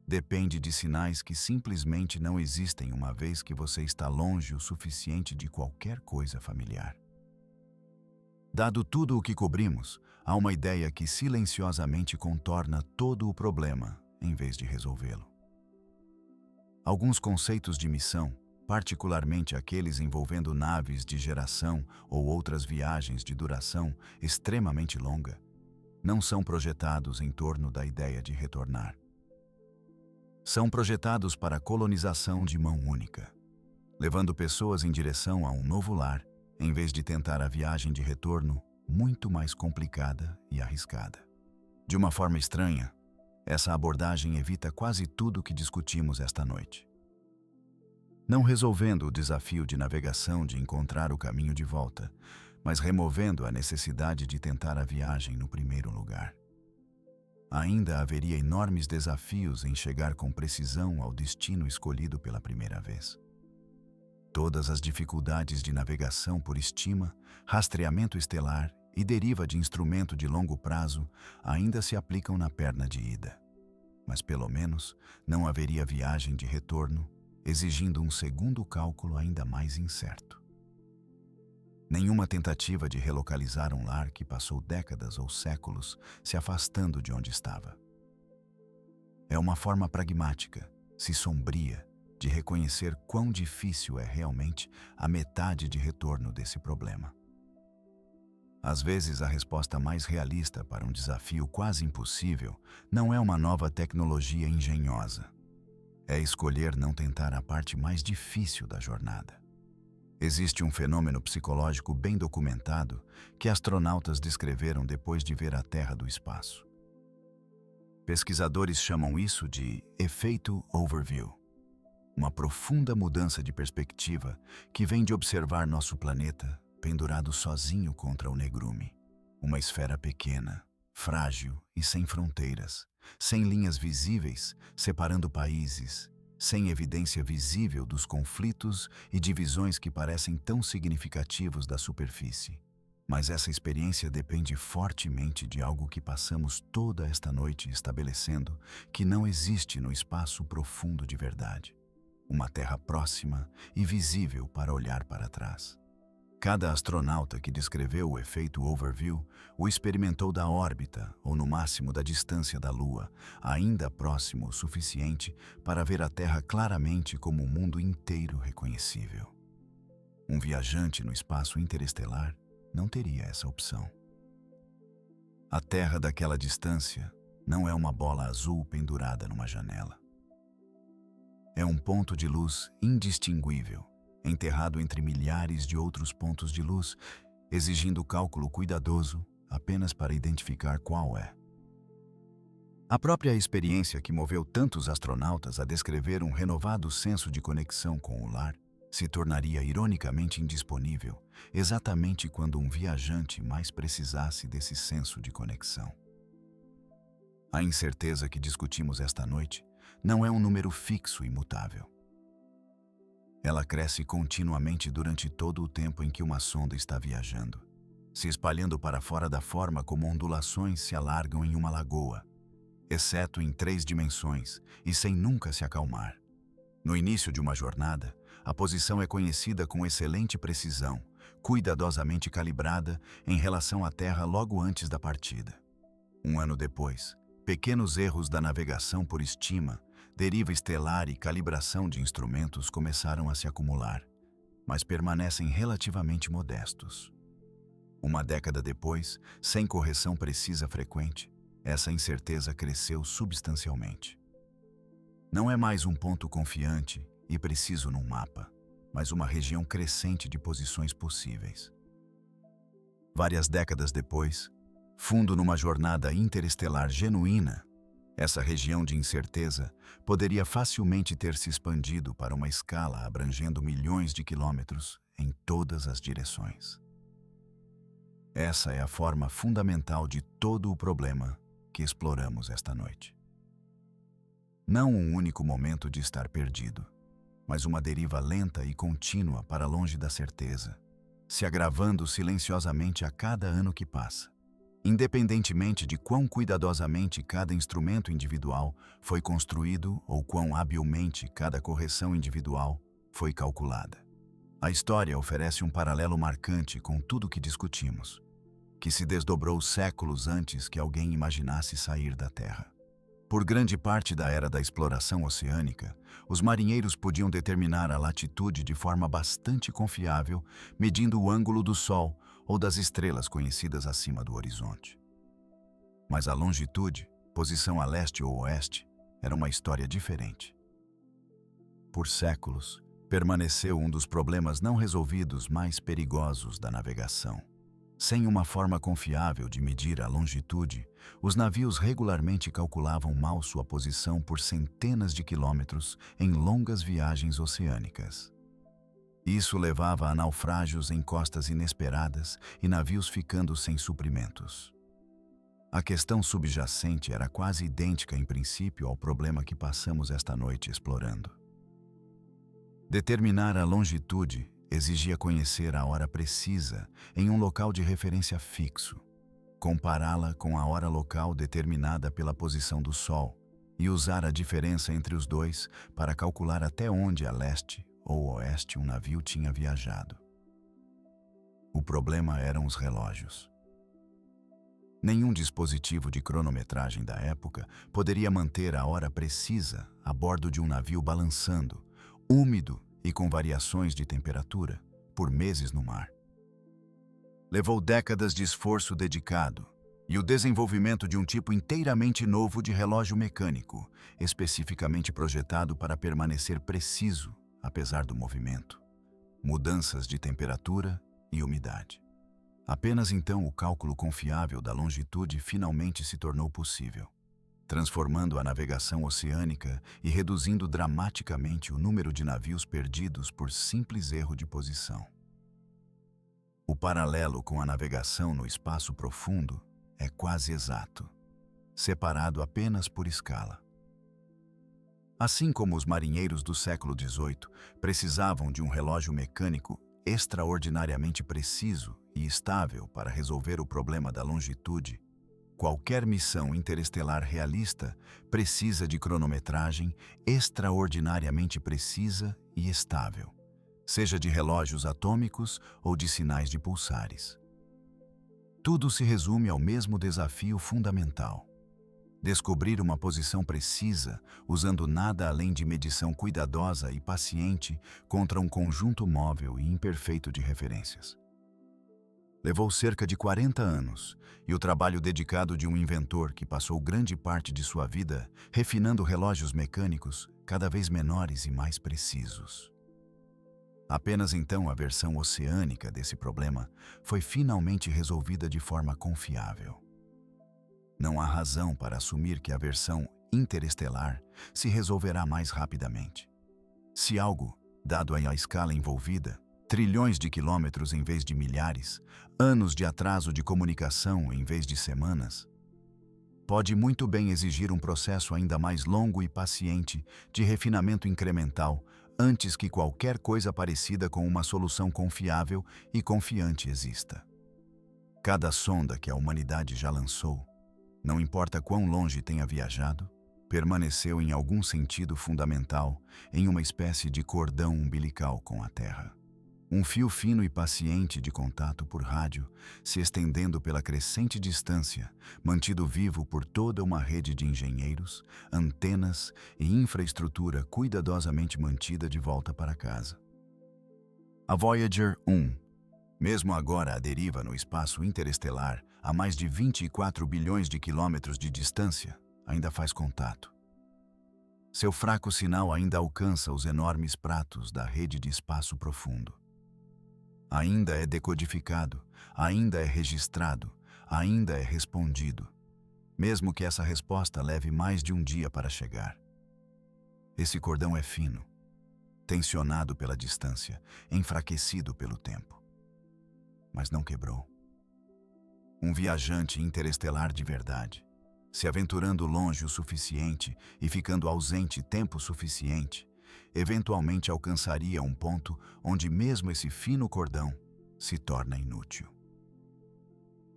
S1: depende de sinais que simplesmente não existem uma vez que você está longe o suficiente de qualquer coisa familiar. Dado tudo o que cobrimos, há uma ideia que silenciosamente contorna todo o problema em vez de resolvê-lo. Alguns conceitos de missão, particularmente aqueles envolvendo naves de geração ou outras viagens de duração extremamente longa, não são projetados em torno da ideia de retornar. São projetados para a colonização de mão única, levando pessoas em direção a um novo lar, em vez de tentar a viagem de retorno muito mais complicada e arriscada. De uma forma estranha, essa abordagem evita quase tudo o que discutimos esta noite. Não resolvendo o desafio de navegação de encontrar o caminho de volta, mas removendo a necessidade de tentar a viagem no primeiro lugar. Ainda haveria enormes desafios em chegar com precisão ao destino escolhido pela primeira vez. Todas as dificuldades de navegação por estima, rastreamento estelar e deriva de instrumento de longo prazo ainda se aplicam na perna de ida. Mas pelo menos não haveria viagem de retorno, exigindo um segundo cálculo ainda mais incerto. Nenhuma tentativa de relocalizar um lar que passou décadas ou séculos se afastando de onde estava. É uma forma pragmática, se sombria, de reconhecer quão difícil é realmente a metade de retorno desse problema. Às vezes, a resposta mais realista para um desafio quase impossível não é uma nova tecnologia engenhosa. É escolher não tentar a parte mais difícil da jornada. Existe um fenômeno psicológico bem documentado que astronautas descreveram depois de ver a Terra do espaço. Pesquisadores chamam isso de efeito overview, uma profunda mudança de perspectiva que vem de observar nosso planeta pendurado sozinho contra o negrume. Uma esfera pequena, frágil e sem fronteiras, sem linhas visíveis separando países, sem evidência visível dos conflitos e divisões que parecem tão significativos da superfície. Mas essa experiência depende fortemente de algo que passamos toda esta noite estabelecendo que não existe no espaço profundo de verdade. Uma terra próxima e visível para olhar para trás. Cada astronauta que descreveu o efeito overview o experimentou da órbita ou no máximo da distância da Lua, ainda próximo o suficiente para ver a Terra claramente como um mundo inteiro reconhecível. Um viajante no espaço interestelar não teria essa opção. A Terra daquela distância não é uma bola azul pendurada numa janela. É um ponto de luz indistinguível, enterrado entre milhares de outros pontos de luz, exigindo cálculo cuidadoso apenas para identificar qual é. A própria experiência que moveu tantos astronautas a descrever um renovado senso de conexão com o lar se tornaria ironicamente indisponível exatamente quando um viajante mais precisasse desse senso de conexão. A incerteza que discutimos esta noite não é um número fixo e imutável. Ela cresce continuamente durante todo o tempo em que uma sonda está viajando, se espalhando para fora da forma como ondulações se alargam em uma lagoa, exceto em 3 dimensões e sem nunca se acalmar. No início de uma jornada, a posição é conhecida com excelente precisão, cuidadosamente calibrada em relação à Terra logo antes da partida. Um ano depois, pequenos erros da navegação por estima, deriva estelar e calibração de instrumentos começaram a se acumular, mas permanecem relativamente modestos. Uma década depois, sem correção precisa frequente, essa incerteza cresceu substancialmente. Não é mais um ponto confiante e preciso num mapa, mas uma região crescente de posições possíveis. Várias décadas depois, fundo numa jornada interestelar genuína, essa região de incerteza poderia facilmente ter se expandido para uma escala abrangendo milhões de quilômetros em todas as direções. Essa é a forma fundamental de todo o problema que exploramos esta noite. Não um único momento de estar perdido, mas uma deriva lenta e contínua para longe da certeza, se agravando silenciosamente a cada ano que passa. Independentemente de quão cuidadosamente cada instrumento individual foi construído ou quão habilmente cada correção individual foi calculada. A história oferece um paralelo marcante com tudo o que discutimos, que se desdobrou séculos antes que alguém imaginasse sair da Terra. Por grande parte da era da exploração oceânica, os marinheiros podiam determinar a latitude de forma bastante confiável, medindo o ângulo do Sol ou das estrelas conhecidas acima do horizonte. Mas a longitude, posição a leste ou oeste, era uma história diferente. Por séculos, permaneceu um dos problemas não resolvidos mais perigosos da navegação. Sem uma forma confiável de medir a longitude, os navios regularmente calculavam mal sua posição por centenas de quilômetros em longas viagens oceânicas. Isso levava a naufrágios em costas inesperadas e navios ficando sem suprimentos. A questão subjacente era quase idêntica em princípio ao problema que passamos esta noite explorando. Determinar a longitude exigia conhecer a hora precisa em um local de referência fixo, compará-la com a hora local determinada pela posição do Sol e usar a diferença entre os dois para calcular até onde a leste ou oeste um navio tinha viajado. O problema eram os relógios. Nenhum dispositivo de cronometragem da época poderia manter a hora precisa a bordo de um navio balançando, úmido e com variações de temperatura, por meses no mar. Levou décadas de esforço dedicado e o desenvolvimento de um tipo inteiramente novo de relógio mecânico, especificamente projetado para permanecer preciso, apesar do movimento, mudanças de temperatura e umidade. Apenas então o cálculo confiável da longitude finalmente se tornou possível, transformando a navegação oceânica e reduzindo dramaticamente o número de navios perdidos por simples erro de posição. O paralelo com a navegação no espaço profundo é quase exato, separado apenas por escala. Assim como os marinheiros do século XVIII precisavam de um relógio mecânico extraordinariamente preciso e estável para resolver o problema da longitude, qualquer missão interestelar realista precisa de cronometragem extraordinariamente precisa e estável, seja de relógios atômicos ou de sinais de pulsares. Tudo se resume ao mesmo desafio fundamental: descobrir uma posição precisa, usando nada além de medição cuidadosa e paciente contra um conjunto móvel e imperfeito de referências. Levou cerca de 40 anos, e o trabalho dedicado de um inventor que passou grande parte de sua vida refinando relógios mecânicos cada vez menores e mais precisos. Apenas então a versão oceânica desse problema foi finalmente resolvida de forma confiável. Não há razão para assumir que a versão interestelar se resolverá mais rapidamente. Se algo, dado a escala envolvida, trilhões de quilômetros em vez de milhares, anos de atraso de comunicação em vez de semanas, pode muito bem exigir um processo ainda mais longo e paciente de refinamento incremental antes que qualquer coisa parecida com uma solução confiável e confiante exista. Cada sonda que a humanidade já lançou, não importa quão longe tenha viajado, permaneceu em algum sentido fundamental em uma espécie de cordão umbilical com a Terra. Um fio fino e paciente de contato por rádio, se estendendo pela crescente distância, mantido vivo por toda uma rede de engenheiros, antenas e infraestrutura cuidadosamente mantida de volta para casa. A Voyager 1, mesmo agora à deriva no espaço interestelar, a mais de 24 bilhões de quilômetros de distância, ainda faz contato. Seu fraco sinal ainda alcança os enormes pratos da rede de espaço profundo. Ainda é decodificado, ainda é registrado, ainda é respondido, mesmo que essa resposta leve mais de um dia para chegar. Esse cordão é fino, tensionado pela distância, enfraquecido pelo tempo. Mas não quebrou. Um viajante interestelar de verdade, se aventurando longe o suficiente e ficando ausente tempo suficiente, eventualmente alcançaria um ponto onde mesmo esse fino cordão se torna inútil.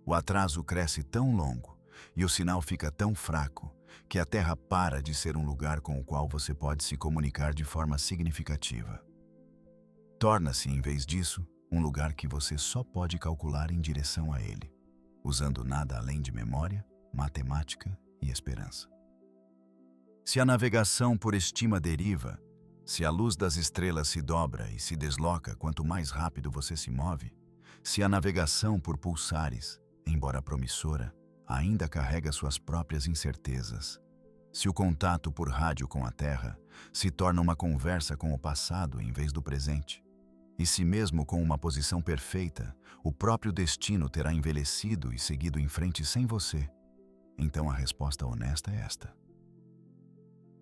S1: O atraso cresce tão longo e o sinal fica tão fraco que a Terra para de ser um lugar com o qual você pode se comunicar de forma significativa. Torna-se, em vez disso, um lugar que você só pode calcular em direção a ele, usando nada além de memória, matemática e esperança. Se a navegação por estima deriva, se a luz das estrelas se dobra e se desloca quanto mais rápido você se move, se a navegação por pulsares, embora promissora, ainda carrega suas próprias incertezas, se o contato por rádio com a Terra se torna uma conversa com o passado em vez do presente, e se mesmo com uma posição perfeita, o próprio destino terá envelhecido e seguido em frente sem você, então a resposta honesta é esta: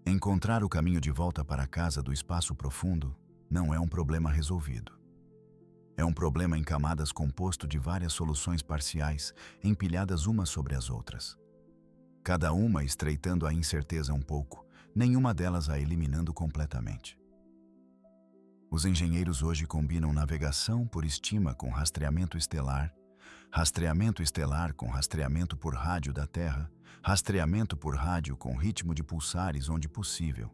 S1: encontrar o caminho de volta para casa do espaço profundo não é um problema resolvido. É um problema em camadas composto de várias soluções parciais, empilhadas umas sobre as outras. Cada uma estreitando a incerteza um pouco, nenhuma delas a eliminando completamente. Os engenheiros hoje combinam navegação por estima com rastreamento estelar com rastreamento por rádio da Terra, rastreamento por rádio com ritmo de pulsares onde possível,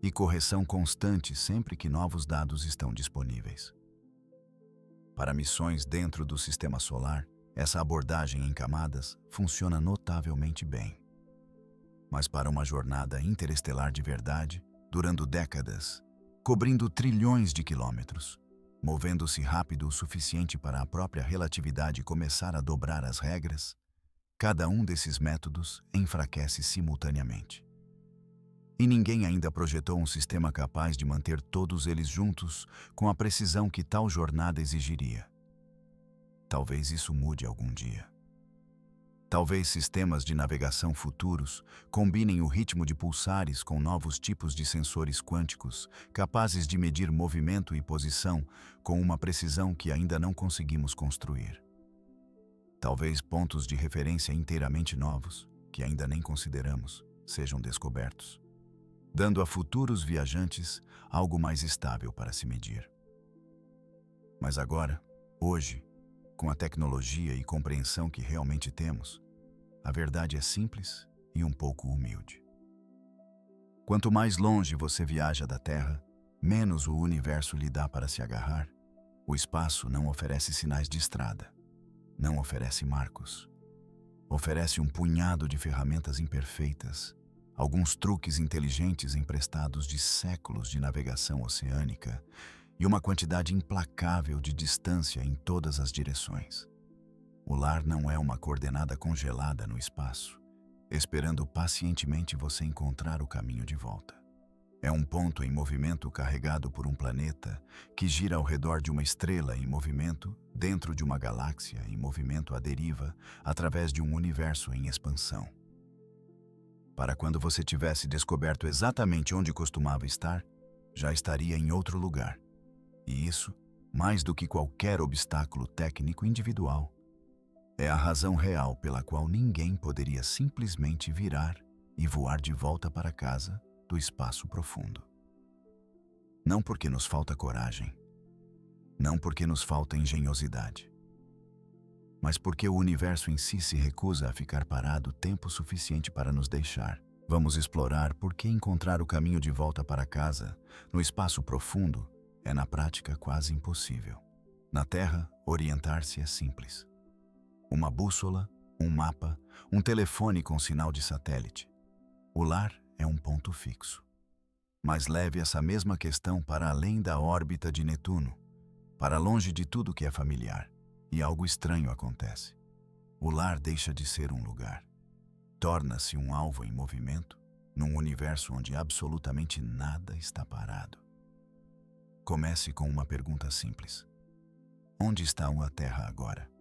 S1: e correção constante sempre que novos dados estão disponíveis. Para missões dentro do sistema solar, essa abordagem em camadas funciona notavelmente bem. Mas para uma jornada interestelar de verdade, durando décadas, cobrindo trilhões de quilômetros, movendo-se rápido o suficiente para a própria relatividade começar a dobrar as regras, cada um desses métodos enfraquece simultaneamente. E ninguém ainda projetou um sistema capaz de manter todos eles juntos com a precisão que tal jornada exigiria. Talvez isso mude algum dia. Talvez sistemas de navegação futuros combinem o ritmo de pulsares com novos tipos de sensores quânticos capazes de medir movimento e posição com uma precisão que ainda não conseguimos construir. Talvez pontos de referência inteiramente novos, que ainda nem consideramos, sejam descobertos, dando a futuros viajantes algo mais estável para se medir. Mas agora, hoje, com a tecnologia e compreensão que realmente temos, a verdade é simples e um pouco humilde. Quanto mais longe você viaja da Terra, menos o universo lhe dá para se agarrar. O espaço não oferece sinais de estrada, não oferece marcos. Oferece um punhado de ferramentas imperfeitas, alguns truques inteligentes emprestados de séculos de navegação oceânica e uma quantidade implacável de distância em todas as direções. O lar não é uma coordenada congelada no espaço, esperando pacientemente você encontrar o caminho de volta. É um ponto em movimento carregado por um planeta que gira ao redor de uma estrela em movimento, dentro de uma galáxia em movimento à deriva, através de um universo em expansão. Para quando você tivesse descoberto exatamente onde costumava estar, já estaria em outro lugar. E isso, mais do que qualquer obstáculo técnico individual, é a razão real pela qual ninguém poderia simplesmente virar e voar de volta para casa do espaço profundo. Não porque nos falta coragem, não porque nos falta engenhosidade, mas porque o universo em si se recusa a ficar parado tempo suficiente para nos deixar. Vamos explorar por que encontrar o caminho de volta para casa, no espaço profundo, é na prática quase impossível. Na Terra, orientar-se é simples. Uma bússola, um mapa, um telefone com sinal de satélite. O lar é um ponto fixo. Mas leve essa mesma questão para além da órbita de Netuno, para longe de tudo que é familiar, e algo estranho acontece. O lar deixa de ser um lugar. Torna-se um alvo em movimento, num universo onde absolutamente nada está parado. Comece com uma pergunta simples. Onde está a Terra agora?